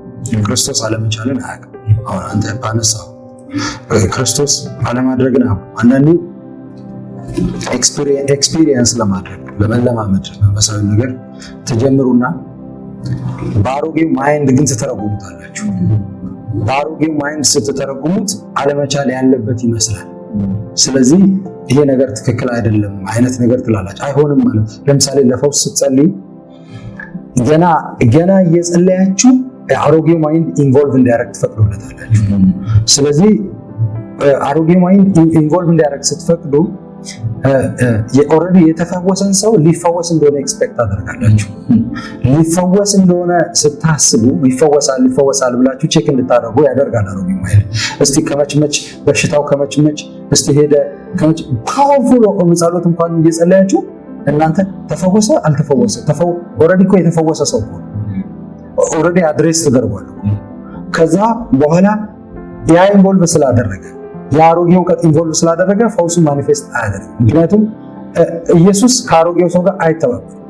ክርስቶስ አለመቻልን አያውቅም። አሁን አንተ ባነሳው ክርስቶስ አለማድረግን አንዳንዴ ኤክስፒሪየንስ ለማድረግ ለመለማመድ መንፈሳዊ ነገር ትጀምሩና በአሮጌው ማይንድ ግን ትተረጉሙታላችሁ። በአሮጌው ማይንድ ስትተረጉሙት አለመቻል ያለበት ይመስላል። ስለዚህ ይሄ ነገር ትክክል አይደለም አይነት ነገር ትላላችሁ። አይሆንም ማለት ለምሳሌ ለፈውስ ስትጸልዩ ገና እየጸለያችሁ አሮጌው ማይንድ ኢንቮልቭ እንዲያደርግ ትፈቅዱለታላችሁ። ስለዚህ አሮጌው ማይንድ ኢንቮልቭ እንዲያደርግ ስትፈቅዱ ኦልሬዲ የተፈወሰን ሰው ሊፈወስ እንደሆነ ኤክስፔክት አደርጋላችሁ። ሊፈወስ እንደሆነ ስታስቡ ሊፈወሳል ብላችሁ ቼክ እንድታደርጉ ያደርጋል አሮጌው ማይንድ። እስቲ ከመችመች በሽታው ከመችመች እስቲ ሄደ ከመች ፓወርፉል ጸሎት እንኳን እየጸለያችሁ እናንተ ተፈወሰ አልተፈወሰ ኦልሬዲ እኮ የተፈወሰ ሰው እኮ ኦልሬዲ አድሬስ ተደርጓል። ከዛ በኋላ ያ ኢንቮልቭ ስላደረገ የአሮጌው እውቀት ኢንቮልቭ ስላደረገ ፈውሱ ማኒፌስት አያደርግም። ምክንያቱም ኢየሱስ ከአሮጌው ሰው ጋር አይተባበርም።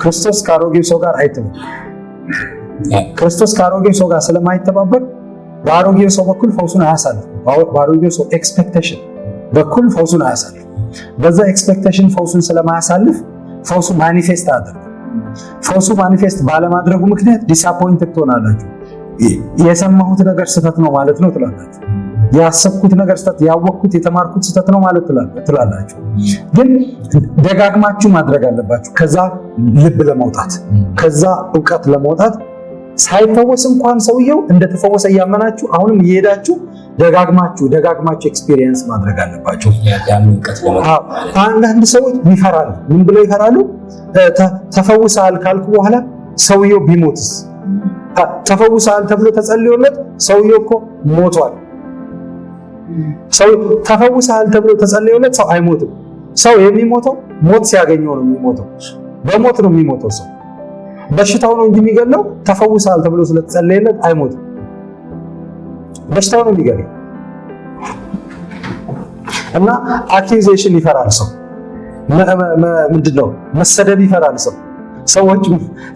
ክርስቶስ ከአሮጌው ሰው ጋር አይተባበርም። ክርስቶስ ከአሮጌው ሰው ጋር ስለማይተባበር በአሮጌው ሰው በኩል ፈውሱን አያሳልፍም። በአሮጌው ሰው ኤክስፔክቴሽን በኩል ፈውሱን አያሳልፍም። በዛ ኤክስፔክቴሽን ፈውሱን ስለማያሳልፍ ፈውሱ ማኒፌስት አያደርግም። ፈውሱ ማኒፌስት ባለማድረጉ ምክንያት ዲስአፖይንትድ ትሆናላችሁ። የሰማሁት ነገር ስህተት ነው ማለት ነው ትላላችሁ። ያሰብኩት ነገር ስህተት፣ ያወቅኩት የተማርኩት ስህተት ነው ማለት ትላላችሁ። ግን ደጋግማችሁ ማድረግ አለባችሁ። ከዛ ልብ ለመውጣት ከዛ እውቀት ለመውጣት ሳይፈወስ እንኳን ሰውየው እንደተፈወሰ እያመናችሁ አሁንም እየሄዳችሁ ደጋግማችሁ ኤክስፒሪየንስ ማድረግ አለባችሁ። አንዳንድ ሰዎች ይፈራሉ። ምን ብለው ይፈራሉ? ተፈውሰሃል ካልኩ በኋላ ሰውየው ቢሞትስ? ተፈውሰሃል ተብሎ ተጸልዮለት ሰውየው እኮ ሞቷል። ሰው ተፈውሰሃል ተብሎ ተጸልዮለት ሰው አይሞትም። ሰው የሚሞተው ሞት ሲያገኘው ነው የሚሞተው። በሞት ነው የሚሞተው ሰው። በሽታው ነው እንጂ የሚገለው ተፈውሰሃል ተብሎ ስለተጸለየለት አይሞትም። በሽታው ነው የሚገለው። እና አኪዩዜሽን ይፈራል ሰው። ምንድነው መሰደብ ይፈራል ሰው።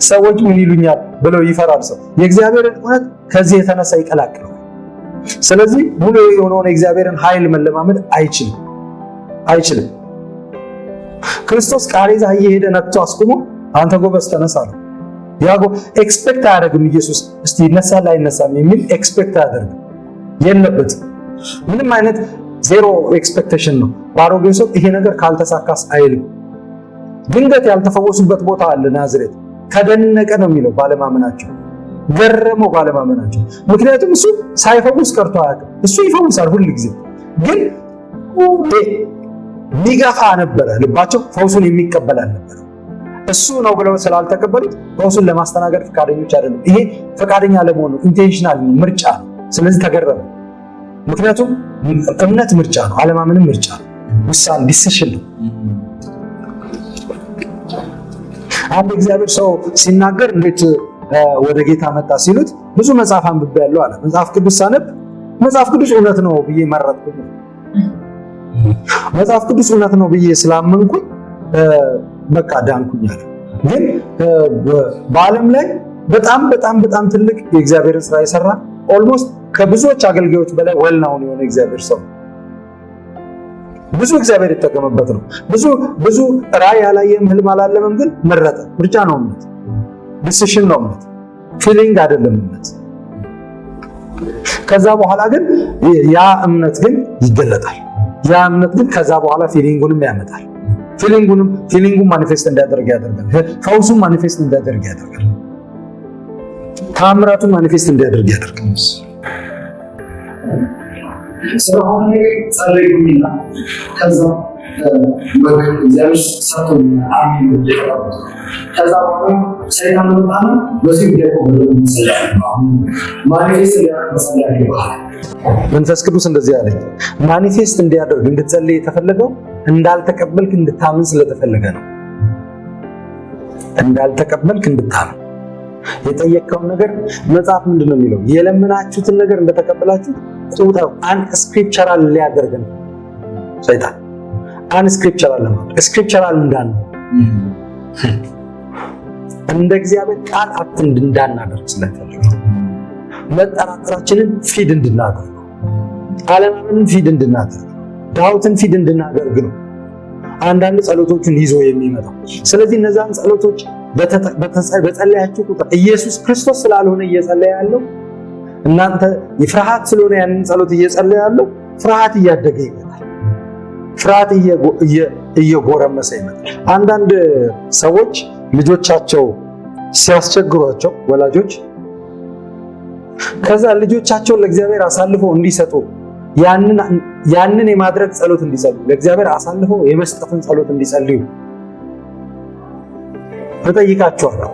ሰዎች ምን ይሉኛል ብለው ይፈራል ሰው። የእግዚአብሔርን እውነት ከዚህ የተነሳ ይቀላቅላል። ስለዚህ ሙሉ የሆነውን የእግዚአብሔርን ኃይል መለማመድ አይችልም። ክርስቶስ ቃሬዛ እየሄደ ነክቶ አስቁሞ አንተ ጎበዝ ተነሳ ነው። ያጎ ኤክስፔክት አያደርግም። ኢየሱስ እስቲ ይነሳል አይነሳም የሚል ኤክስፔክት አያደርግም። የለበትም። ምንም አይነት ዜሮ ኤክስፔክቴሽን ነው። በአሮጌው ሰው ይሄ ነገር ካልተሳካስ አይልም። ድንገት ያልተፈወሱበት ቦታ አለ። ናዝሬት ተደነቀ ነው የሚለው ባለማመናቸው፣ ገረመው ባለማመናቸው። ምክንያቱም እሱ ሳይፈውስ ቀርቶ አያውቅም። እሱ ይፈውሳል ሁል ጊዜ፣ ግን ሚገፋ ነበረ ልባቸው። ፈውሱን የሚቀበል አልነበረ። እሱ ነው ብለው ስላልተቀበሉት ፈውሱን ለማስተናገድ ፈቃደኞች አይደሉም። ይሄ ፈቃደኛ ለመሆኑ ኢንቴንሽናል ነው፣ ምርጫ ነው። ስለዚህ ተገረመ። ምክንያቱም እምነት ምርጫ ነው፣ አለማመንም ምርጫ ነው። ውሳኔ ዲሲሽን ነው። አንድ እግዚአብሔር ሰው ሲናገር እንዴት ወደ ጌታ መጣ ሲሉት ብዙ መጽሐፍ አንብቤያለሁ አለ። መጽሐፍ ቅዱስ ሳነብ መጽሐፍ ቅዱስ እውነት ነው ብዬ መረጥኩኝ። መጽሐፍ ቅዱስ እውነት ነው ብዬ ስላመንኩኝ በቃ ዳንኩኝ አለ። ግን በዓለም ላይ በጣም ትልቅ የእግዚአብሔርን ስራ የሰራ ኦልሞስት ከብዙዎች አገልጋዮች በላይ ወልናውን የሆነ እግዚአብሔር ሰው፣ ብዙ እግዚአብሔር የተጠቀመበት ነው። ብዙ ራዕይ ያላየም ህልም አላለመም፣ ግን መረጠ። ምርጫ ነው እምነት፣ ዲሲሽን ነው እምነት፣ ፊሊንግ አይደለም እምነት። ከዛ በኋላ ግን ያ እምነት ግን ይገለጣል። ያ እምነት ግን ከዛ በኋላ ፊሊንጉንም ያመጣል። ፊሊንጉን ማኒፌስት እንዲያደርግ ያደርጋል። ፈውሱን ማኒፌስት እንዲያደርግ ያደርጋል። ታምራቱን ማኒፌስት እንዲያደርግ ያደርጋል። ስለሆነ ጸለይኩኝና ከዛ እግዚአብሔር ሰጥቶኝ አሜን። ከዛ በኋላ ሰይጣን መጣና በዚህ መንፈስ ቅዱስ እንደዚህ አለኝ። ማኒፌስት እንዲያደርግ እንድትጸልይ የተፈለገው እንዳልተቀበልክ እንድታምን ስለተፈለገ ነው። እንዳልተቀበልክ እንድታምን የጠየቀውን ነገር መጽሐፍ ምንድነው የሚለው? የለመናችሁትን ነገር እንደተቀበላችሁ ቁጥሩ አንስክሪፕቸራል ሊያደርግ ነው ሰይጣን። አንስክሪፕቸራል ነው። ስክሪፕቸራል እንዳን እንደ እግዚአብሔር ቃል አክት እንዳናደርግ ስለተፈለገ መጠራጠራችንን ፊድ እንድናደርግ፣ አለማመንን ፊድ እንድናደርግ፣ ዳውትን ፊድ እንድናደርግ ነው። አንዳንድ ጸሎቶችን ይዞ የሚመጣው። ስለዚህ እነዛን ጸሎቶች በጸለያችሁ ቁጥር ኢየሱስ ክርስቶስ ስላልሆነ እየጸለየ ያለው እናንተ የፍርሃት ስለሆነ ያንን ጸሎት እየጸለየ ያለው ፍርሃት እያደገ ይመጣል። ፍርሃት እየጎረመሰ ይመጣል። አንዳንድ ሰዎች ልጆቻቸው ሲያስቸግሯቸው ወላጆች ከዛ ልጆቻቸውን ለእግዚአብሔር አሳልፈው እንዲሰጡ ያንን የማድረግ ጸሎት እንዲጸልዩ ለእግዚአብሔር አሳልፈው የመስጠትን ጸሎት እንዲጸልዩ እጠይቃቸዋለሁ።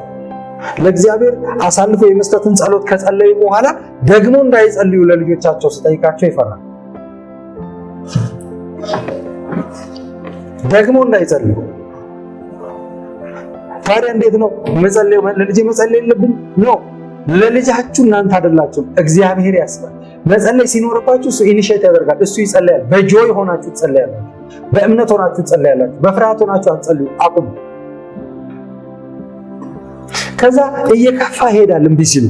ለእግዚአብሔር አሳልፈው የመስጠትን ጸሎት ከጸለዩ በኋላ ደግሞ እንዳይጸልዩ ለልጆቻቸው ስጠይቃቸው ይፈራል። ደግሞ እንዳይጸልዩ። ታዲያ እንዴት ነው መጸለይ? ለልጅ መጸለይ የለብን ነው። ለልጃችሁ እናንተ አይደላችሁ፣ እግዚአብሔር ያስባል። መጸለይ ሲኖርባችሁ እሱ ኢኒሼት ያደርጋል፣ እሱ ይጸለያል። በጆይ ሆናችሁ ትጸለያላችሁ፣ በእምነት ሆናችሁ ትጸለያላችሁ። በፍርሃት ሆናችሁ አትጸልዩ፣ አቁሙ። ከዛ እየከፋ ይሄዳል። እምቢ ሲሉ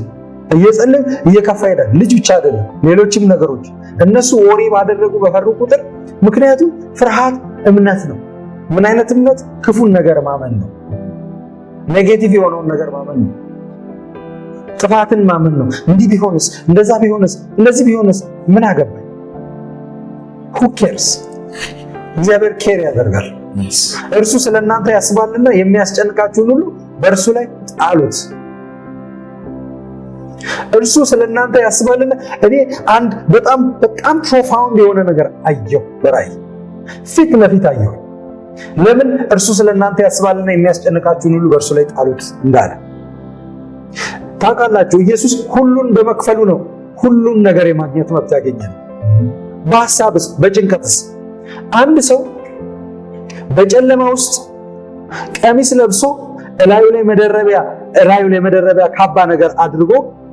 እየጸለዩ እየከፋ ይሄዳል። ልጅ ብቻ አይደለም፣ ሌሎችም ነገሮች እነሱ ወሬ ባደረጉ በፈሩ ቁጥር፣ ምክንያቱም ፍርሃት እምነት ነው። ምን አይነት እምነት? ክፉን ነገር ማመን ነው። ኔጌቲቭ የሆነውን ነገር ማመን ነው። ጥፋትን ማመን ነው። እንዲህ ቢሆንስ፣ እንደዛ ቢሆንስ፣ እንደዚህ ቢሆንስ ምን አገባኝ? who cares? እግዚአብሔር ኬር ያደርጋል። እርሱ ስለእናንተ ያስባልና የሚያስጨንቃችሁን ሁሉ በእርሱ ላይ ጣሉት። እርሱ ስለእናንተ ያስባልና እኔ አንድ በጣም ፕሮፋውንድ የሆነ ነገር አየሁ በራእይ ፊት ለፊት አየሁ። ለምን? እርሱ ስለእናንተ ያስባልና የሚያስጨንቃችሁን ሁሉ በእርሱ ላይ ጣሉት እንዳለ ታውቃላችሁ። ኢየሱስ ሁሉን በመክፈሉ ነው ሁሉን ነገር የማግኘት መብት ያገኛል። በሐሳብስ በጭንቀትስ አንድ ሰው በጨለማ ውስጥ ቀሚስ ለብሶ እላዩ ላይ መደረቢያ ካባ ነገር አድርጎ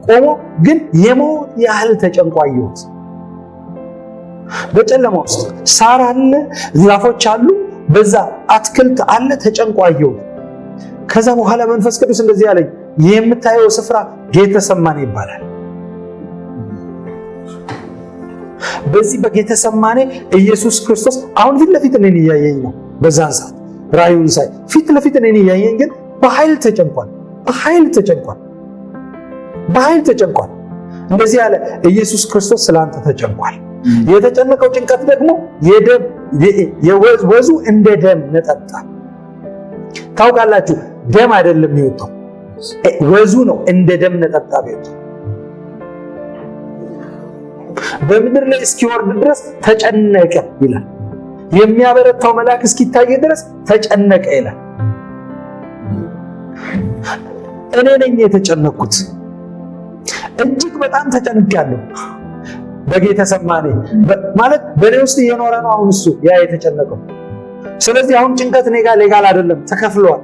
ቆሞ ግን የሞት ያህል ተጨንቆ አየሁት። በጨለማ ውስጥ ሳር አለ፣ ዛፎች አሉ፣ በዛ አትክልት አለ፣ ተጨንቆ አየሁት። ከዛ በኋላ መንፈስ ቅዱስ እንደዚህ ያለኝ የምታየው ስፍራ ጌተሰማኔ ይባላል። በዚህ በጌተሰማኔ ኢየሱስ ክርስቶስ አሁን ፊት ለፊት እኔን እያየኝ ነው። በዛን ሰዓት ራእዩን ሳይ ፊት ለፊት እኔን እያየኝ ግን በኃይል ተጨንቋል። እንደዚህ ያለ ኢየሱስ ክርስቶስ ስላንተ ተጨንቋል። የተጨነቀው ጭንቀት ደግሞ ወዙ እንደ ደም ነጠጣ። ታውቃላችሁ፣ ደም አይደለም የሚወጣው፣ ወዙ ነው እንደ ደም ነጠጣ የሚወጣው። በምድር ላይ እስኪወርድ ድረስ ተጨነቀ ይላል። የሚያበረታው መልአክ እስኪታይ ድረስ ተጨነቀ ይላል። እኔ ነኝ የተጨነቅኩት፣ እጅግ በጣም ተጨንቄያለሁ። በጌተሰማኔ ማለት በእኔ ውስጥ እየኖረ ነው አሁን እሱ ያ የተጨነቀው። ስለዚህ አሁን ጭንቀት እኔ ጋር ሌጋል አይደለም፣ ተከፍሏል።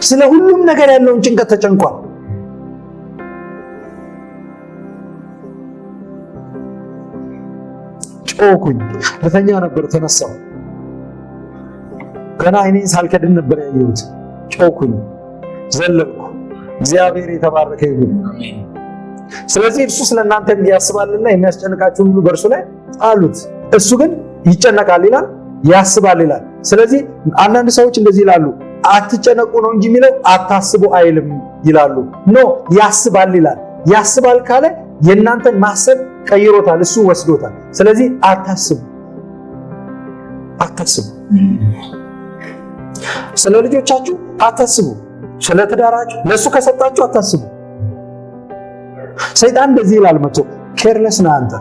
ስለ ሁሉም ነገር ያለውን ጭንቀት ተጨንቋል። ጮኩኝ፣ ልተኛ ነበር፣ ተነሳሁ። ገና አይኔን ሳልከድን ነበር ያየሁት። ጮኩኝ፣ ዘለልኩ። እግዚአብሔር የተባረከ ይሁን። ስለዚህ እርሱ ስለእናንተ ያስባልና የሚያስጨንቃችሁን ሁሉ በእርሱ ላይ ጣሉት። እሱ ግን ይጨነቃል ይላል፣ ያስባል ይላል። ስለዚህ አንዳንድ ሰዎች እንደዚህ ይላሉ፣ አትጨነቁ ነው እንጂ የሚለው አታስቡ አይልም ይላሉ። ኖ ያስባል ይላል። ያስባል ካለ የእናንተን ማሰብ ቀይሮታል፣ እሱ ወስዶታል። ስለዚህ አታስቡ። ስለ ልጆቻችሁ አታስቡ። ስለ ትዳራችሁ ለሱ ከሰጣችሁ አታስቡ። ሰይጣን እንደዚህ ይላል መጥቶ፣ ኬርለስ ነህ አንተ፣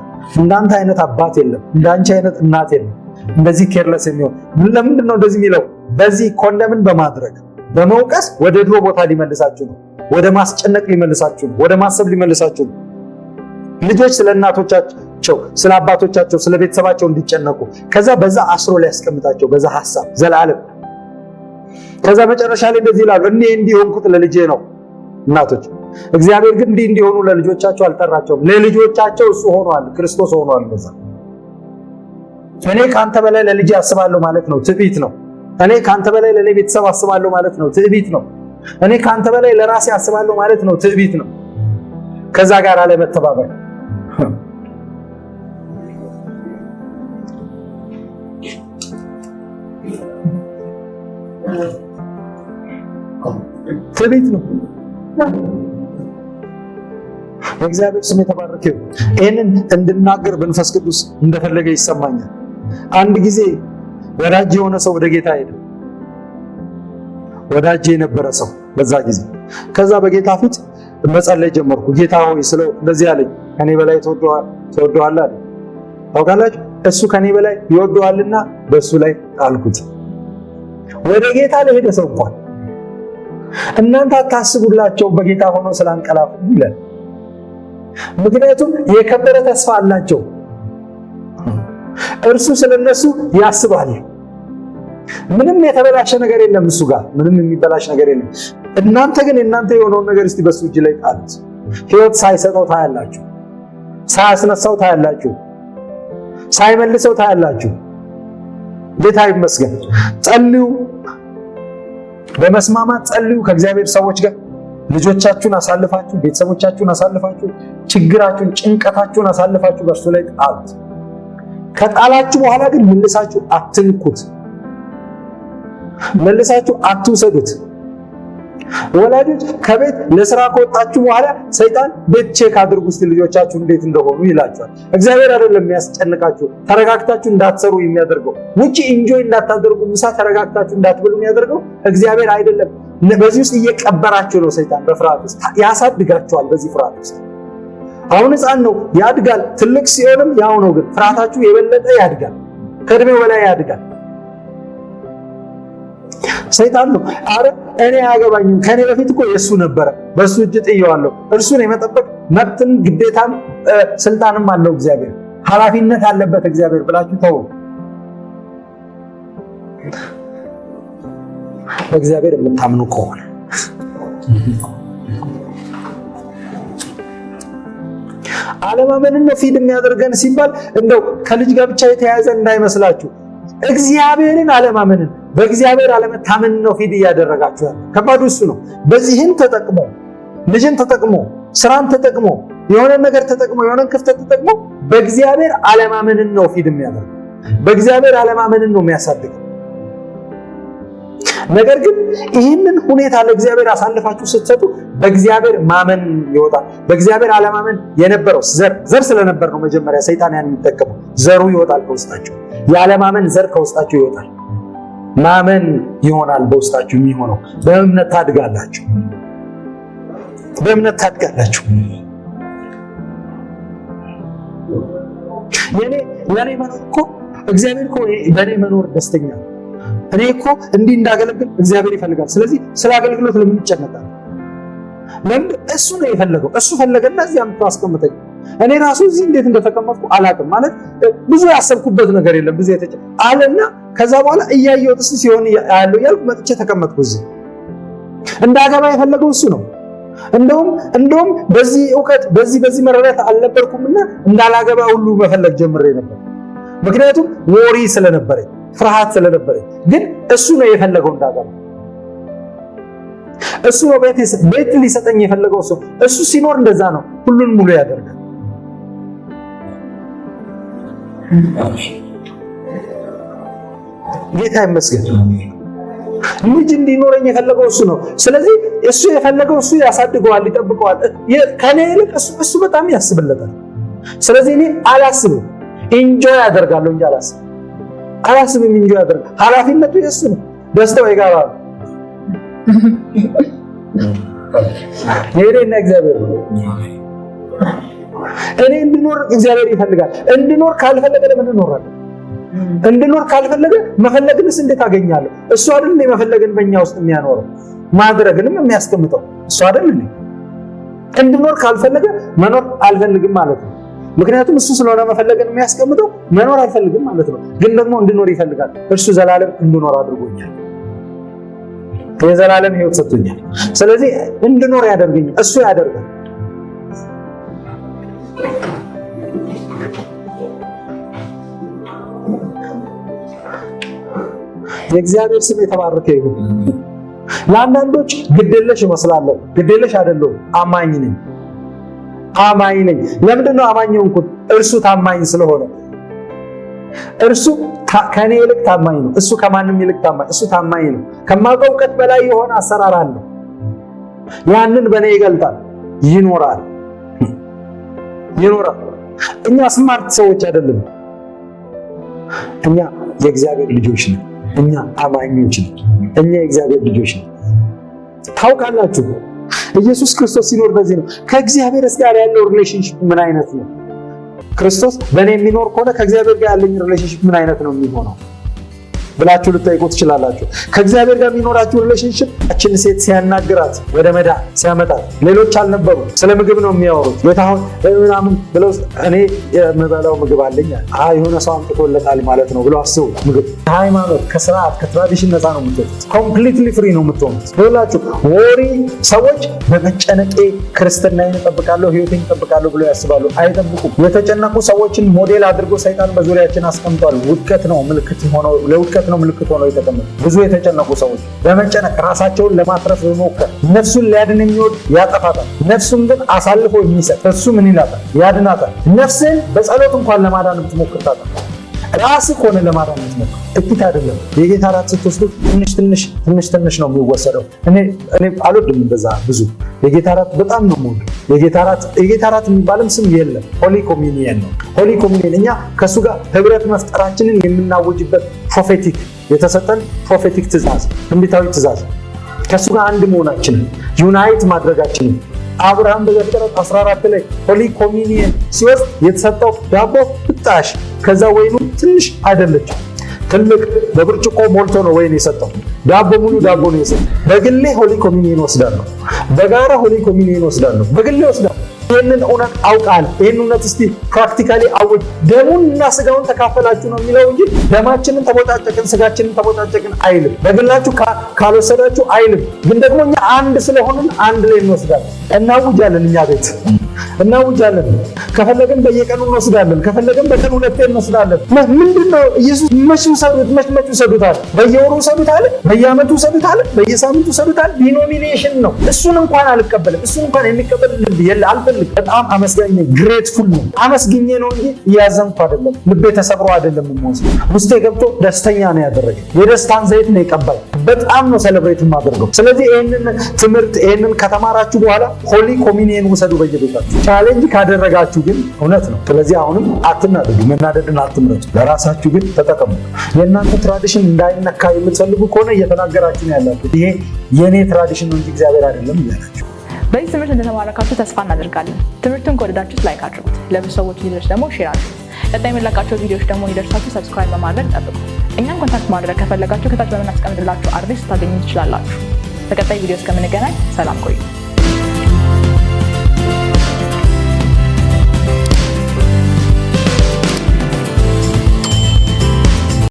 እንዳንተ አይነት አባት የለም፣ እንዳንቺ አይነት እናት የለም። እንደዚህ ኬርለስ የሚሆን ለምንድን ነው እንደዚህ የሚለው? በዚህ ኮንደምን በማድረግ በመውቀስ ወደ ድሮ ቦታ ሊመልሳችሁ ነው። ወደ ማስጨነቅ ሊመልሳችሁ ነው። ወደ ማሰብ ሊመልሳችሁ ነው። ልጆች ስለ እናቶቻቸው፣ ስለ አባቶቻቸው፣ ስለ ቤተሰባቸው እንዲጨነቁ ከዛ በዛ አስሮ ሊያስቀምጣቸው በዛ ሐሳብ ዘላለም። ከዛ መጨረሻ ላይ እንደዚህ ይላሉ፣ እኔ እንዲሆንኩት ለልጄ ነው። እናቶች እግዚአብሔር ግን እንዲሆኑ ለልጆቻቸው አልጠራቸውም። ለልጆቻቸው እሱ ሆኗል፣ ክርስቶስ ሆኗል። በዛ እኔ ካንተ በላይ ለልጄ አስባለሁ ማለት ነው፣ ትዕቢት ነው። እኔ ካንተ በላይ ለኔ ቤተሰብ አስባለሁ ማለት ነው፣ ትዕቢት ነው። እኔ ካንተ በላይ ለራሴ አስባለሁ ማለት ነው፣ ትዕቢት ነው። ከዛ ጋር አለመተባበር። ትዕቢት ነው። የእግዚአብሔር ስም የተባረከ ይሁን። ይህንን እንድናገር መንፈስ ቅዱስ እንደፈለገ ይሰማኛል። አንድ ጊዜ ወዳጅ የሆነ ሰው ወደ ጌታ ሄደ። ወዳጅ የነበረ ሰው በዛ ጊዜ ከዛ በጌታ ፊት መጸለይ ጀመርኩ። ጌታ ሆይ ስለው እንደዚህ አለኝ፣ ከኔ በላይ ትወደዋለህ አለ። ታውቃላችሁ እሱ ከኔ በላይ ይወደዋልና በእሱ ላይ ጣልኩት። ወደ ጌታ ለሄደ ሰው እንኳን እናንተ አታስቡላቸው በጌታ ሆኖ ስላንቀላፉ ይላል። ምክንያቱም የከበረ ተስፋ አላቸው። እርሱ ስለነሱ ያስባል። ምንም የተበላሸ ነገር የለም እሱ ጋር ምንም የሚበላሽ ነገር የለም። እናንተ ግን እናንተ የሆነውን ነገር እስቲ በሱ እጅ ላይ ጣሉት። ሕይወት ሳይሰጠው ታያላችሁ፣ ሳያስነሳው ታያላችሁ፣ ሳይመልሰው ታያላችሁ። ጌታ ይመስገን። ጸልዩ፣ በመስማማት ጸልዩ ከእግዚአብሔር ሰዎች ጋር። ልጆቻችሁን አሳልፋችሁ፣ ቤተሰቦቻችሁን አሳልፋችሁ፣ ችግራችሁን፣ ጭንቀታችሁን አሳልፋችሁ በእርሱ ላይ ጣሉት። ከጣላችሁ በኋላ ግን መልሳችሁ አትንኩት፣ መልሳችሁ አትውሰዱት። ወላጆች ከቤት ለስራ ከወጣችሁ በኋላ ሰይጣን ቤት ቼክ አድርጉ እስቲ ልጆቻችሁ እንዴት እንደሆኑ ይላችኋል። እግዚአብሔር አይደለም የሚያስጨንቃችሁ፣ ተረጋግታችሁ እንዳትሰሩ የሚያደርገው፣ ውጪ ኢንጆይ እንዳታደርጉ፣ ምሳ ተረጋግታችሁ እንዳትበሉ የሚያደርገው እግዚአብሔር አይደለም። በዚህ ውስጥ እየቀበራችሁ ነው ሰይጣን። በፍርሃት ውስጥ ያሳድጋችኋል። በዚህ ፍርሃት ውስጥ አሁን ሕፃን ነው ያድጋል። ትልቅ ሲሆንም ያው ነው። ግን ፍርሃታችሁ የበለጠ ያድጋል፣ ከእድሜው በላይ ያድጋል። ሰይጣን ነው አረ እኔ አያገባኝም፣ ከኔ በፊት እኮ የሱ ነበረ፣ በሱ እጅ ጥየዋለሁ። እርሱን የመጠበቅ መብትም ግዴታም ስልጣንም አለው እግዚአብሔር፣ ኃላፊነት አለበት እግዚአብሔር ብላችሁ ተው። በእግዚአብሔር የምታምኑ ከሆነ አለማመንን ነው ፊድ የሚያደርገን ሲባል እንደው ከልጅ ጋር ብቻ የተያያዘ እንዳይመስላችሁ። እግዚአብሔርን አለማመንን በእግዚአብሔር አለመታመን ነው ፊድ እያደረጋችሁ ያለው። ከባዱ እሱ ነው። በዚህን ተጠቅሞ ልጅን ተጠቅሞ ስራን ተጠቅሞ የሆነ ነገር ተጠቅሞ የሆነ ክፍተት ተጠቅሞ በእግዚአብሔር አለማመንን ነው ፊድ የሚያደርገው። በእግዚአብሔር አለማመንን ነው የሚያሳድገው። ነገር ግን ይህንን ሁኔታ ለእግዚአብሔር አሳልፋችሁ ስትሰጡ በእግዚአብሔር ማመን ይወጣል። በእግዚአብሔር አለማመን የነበረው ዘር ስለነበር ነው መጀመሪያ ሰይጣን ያን የሚጠቀመው። ዘሩ ይወጣል ከውስጣችሁ። የአለማመን ዘር ከውስጣችሁ ይወጣል። ማመን ይሆናል በውስጣችሁ የሚሆነው። በእምነት ታድጋላችሁ። በእምነት ታድጋላችሁ። የኔ መኖር እኮ እግዚአብሔር እኮ በእኔ መኖር ደስተኛ ነው። እኔ እኮ እንዲህ እንዳገለግል እግዚአብሔር ይፈልጋል። ስለዚህ ስለ አገልግሎት ለምን ይጨነቃል? ለምን? እሱ ነው የፈለገው። እሱ ፈለገና እዚህ አምጥቶ አስቀምጠኝ። እኔ ራሱ እዚህ እንዴት እንደተቀመጥኩ አላውቅም። ማለት ብዙ ያሰብኩበት ነገር የለም። ብዙ አለና ከዛ በኋላ እያየሁት እስቲ ሲሆን ያለው ያልኩ መጥቼ ተቀመጥኩ እዚህ። እንዳገባ የፈለገው እሱ ነው። እንደውም በዚህ ዕውቀት በዚህ መረዳት አልነበርኩምና እንዳላገባ ሁሉ መፈለግ ጀምሬ ነበር። ምክንያቱም ወሪ ስለነበረኝ፣ ፍርሃት ስለነበረኝ። ግን እሱ ነው የፈለገው እንዳገባ። እሱ ነው ቤት ሊሰጠኝ የፈለገው። እሱ ሲኖር እንደዛ ነው፣ ሁሉን ሙሉ ያደርጋል። ጌታ ይመስገን። ልጅ እንዲኖረኝ የፈለገው እሱ ነው። ስለዚህ እሱ የፈለገው እሱ ያሳድገዋል፣ ይጠብቀዋል። ከኔ ይልቅ እሱ በጣም ያስብለታል። ስለዚህ እኔ አላስብም፣ ኢንጆይ አደርጋለሁ እንጂ አላስብም። ኢንጆይ አደርጋለሁ። ኃላፊነቱ የእሱ ነው፣ ደስታው የጋራ ነው። የእኔና እግዚአብሔር ነው። እኔ እንድኖር እግዚአብሔር ይፈልጋል። እንድኖር ካልፈለገ ለምን እኖራለሁ? እንድኖር ካልፈለገ መፈለግንስ እንዴት አገኛለሁ? እሱ አይደል እንዴ መፈለግን በእኛ ውስጥ የሚያኖረው ማድረግንም የሚያስቀምጠው እሱ አይደል እንዴ? እንድኖር ካልፈለገ መኖር አልፈልግም ማለት ነው። ምክንያቱም እሱ ስለሆነ መፈለግን የሚያስቀምጠው መኖር አልፈልግም ማለት ነው። ግን ደግሞ እንድኖር ይፈልጋል። እርሱ ዘላለም እንድኖር አድርጎኛል። የዘላለም ሕይወት ሰጥቶኛል። ስለዚህ እንድኖር ያደርገኛል፣ እሱ ያደርጋል። የእግዚአብሔር ስም የተባረከ ይሁን። ለአንዳንዶች ግዴለሽ እመስላለሁ። ግዴለሽ አይደለሁም። አማኝ ነኝ። ለምንድን ነው አማኝ የሆንኩት? እርሱ ታማኝ ስለሆነ። እርሱ ከኔ ይልቅ ታማኝ ነው። እሱ ከማንም ይልቅ ታማኝ፣ እሱ ታማኝ ነው። ከማውቀው እውቀት በላይ የሆነ አሰራር አለው። ያንን በእኔ ይገልጣል፣ ይኖራል። እኛ ስማርት ሰዎች አይደለም። እኛ የእግዚአብሔር ልጆች ነን። እኛ አማኞች ነን። እኛ የእግዚአብሔር ልጆች ነን። ታውቃላችሁ፣ ኢየሱስ ክርስቶስ ሲኖር በዚህ ነው። ከእግዚአብሔር ጋር ያለው ሪሌሽንሺፕ ምን አይነት ነው? ክርስቶስ በእኔ የሚኖር ከሆነ ከእግዚአብሔር ጋር ያለኝ ሪሌሽንሺፕ ምን አይነት ነው የሚሆነው ብላችሁ ልጠይቁ ትችላላችሁ። ከእግዚአብሔር ጋር የሚኖራችሁ ሪሌሽንሺፕ እችን ሴት ሲያናግራት ወደ መዳን ሲያመጣት ሌሎች አልነበሩ። ስለ ምግብ ነው የሚያወሩት። የታሁን ምናምን ብለው እኔ የምበላው ምግብ አለኝ የሆነ ሰው አምጥቶለታል ማለት ነው ብለው አስቡ። ምግብ ከሃይማኖት ከስርዓት ከትራዲሽን ነፃ ነው የምትወጡት። ኮምፕሊትሊ ፍሪ ነው የምትሆኑት። ብላችሁ ወሪ ሰዎች በመጨነቄ ክርስትናዬን እጠብቃለሁ ህይወቴን እጠብቃለሁ ብለው ያስባሉ። አይጠብቁም። የተጨነቁ ሰዎችን ሞዴል አድርጎ ሰይጣን በዙሪያችን አስቀምጧል። ውድቀት ነው ምልክት ሆኖ ለውድቀት ነው ምልክት ሆነው የተቀመጡ ብዙ የተጨነቁ ሰዎች በመጨነቅ ራሳቸውን ለማትረፍ በመሞከር ነፍሱን ሊያድን የሚወድ ያጠፋታል። ነፍሱን ግን አሳልፎ የሚሰጥ እሱ ምን ይላታል? ያድናታል። ነፍስን በጸሎት እንኳን ለማዳን ብትሞክር ታጠፋ። ራስህ ሆነ ለማዳን ብትሞክር ጥቂት አይደለም። የጌታ እራት ስትወስዱ ትንሽ ነው የሚወሰደው። እኔ አልወድም እንደዛ ብዙ። የጌታ እራት በጣም ነው የምወደው። የጌታ እራት የሚባልም ስም የለም። ሆሊ ኮሚኒየን ነው። ሆሊ ኮሚኒየን እኛ ከእሱ ጋር ህብረት መፍጠራችንን የምናወጅበት ፕሮፌቲክ የተሰጠን ፕሮፌቲክ ትእዛዝ፣ ትንቢታዊ ትእዛዝ ከእሱ ጋር አንድ መሆናችንን ዩናይት ማድረጋችንን አብርሃም በዘፍጥረት 14 ላይ ሆሊ ኮሚኒየን ሲወስድ የተሰጠው ዳቦ ብጣሽ፣ ከዛ ወይኑ ትንሽ አይደለችም፣ ትልቅ በብርጭቆ ሞልቶ ነው ወይን የሰጠው። ዳቦ ሙሉ ዳቦ ነው የሰጠው። በግሌ ሆሊ ኮሚኒየን ወስዳለሁ፣ በጋራ ሆሊ ኮሚኒየን ወስዳለሁ፣ በግሌ ወስዳለሁ። ይህንን እውነት አውቃለሁ። ይህን እውነት እስቲ ፕራክቲካሊ አውጅ። ደሙን እና ስጋውን ተካፈላችሁ ነው የሚለው እንጂ ደማችንን ተቦጫጨቅን ስጋችንን ተቦጫጨቅን አይልም። በግላችሁ ካልወሰዳችሁ አይልም። ግን ደግሞ እኛ አንድ ስለሆንን አንድ ላይ እንወስዳለን፣ እናውጃለን። እኛ ቤት እናውጃለን። ከፈለግን በየቀኑ እንወስዳለን፣ ከፈለግን በቀን ሁለቴ እንወስዳለን። ምንድነው ኢየሱስ መች ውሰዱት አለ? በየወሩ ውሰዱት አለ? በየዓመቱ ውሰዱት አለ? በየሳምንቱ ውሰዱት አለ? ዲኖሚኔሽን ነው። እሱን እንኳን አልቀበልም። እሱን እንኳን የሚቀበል ልብ የለ አልፈልግም። በጣም አመስጋኝ ግሬትፉል ነው። አመስግኜ ነው እንጂ እያዘንኩ አይደለም። ልቤ ተሰብሮ አይደለም የምወስደው። ውስጤ ገብቶ ደስተኛ ነው ያደረገ። የደስታን ዘይት ነው የቀባኝ። በጣም ነው ሴሌብሬት የማደርገው። ስለዚህ ይህንን ትምህርት ይህንን ከተማራችሁ በኋላ ሆሊ ኮሚኒየን ውሰዱ በየቤታችሁ። ቻሌንጅ ካደረጋችሁ ግን እውነት ነው። ስለዚህ አሁንም አትናደዱ፣ መናደድን አትምረጡ። ለራሳችሁ ግን ተጠቀሙ። የእናንተ ትራዲሽን እንዳይነካ የምትፈልጉ ከሆነ እየተናገራችሁ ነው ያላችሁ። ይሄ የእኔ ትራዲሽን ነው እንጂ እግዚአብሔር አይደለም እያላችሁ። በዚህ ትምህርት እንደተማረካችሁ ተስፋ እናደርጋለን። ትምህርቱን ከወደዳችሁት ላይክ አድርጉት፣ ለብዙ ሰዎች ሊደርስ ደግሞ ሼር አድርጉት። ቀጣይ የምንለቃቸው ቪዲዮዎች ደግሞ ሊደርሳችሁ ሰብስክራይብ በማድረግ ጠብቁ። እኛም ኮንታክት ማድረግ ከፈለጋችሁ ከታች በምናስቀምጥላችሁ አድሬስ ታገኙ ትችላላችሁ። በቀጣይ ቪዲዮ እስከምንገናኝ ሰላም ቆዩ።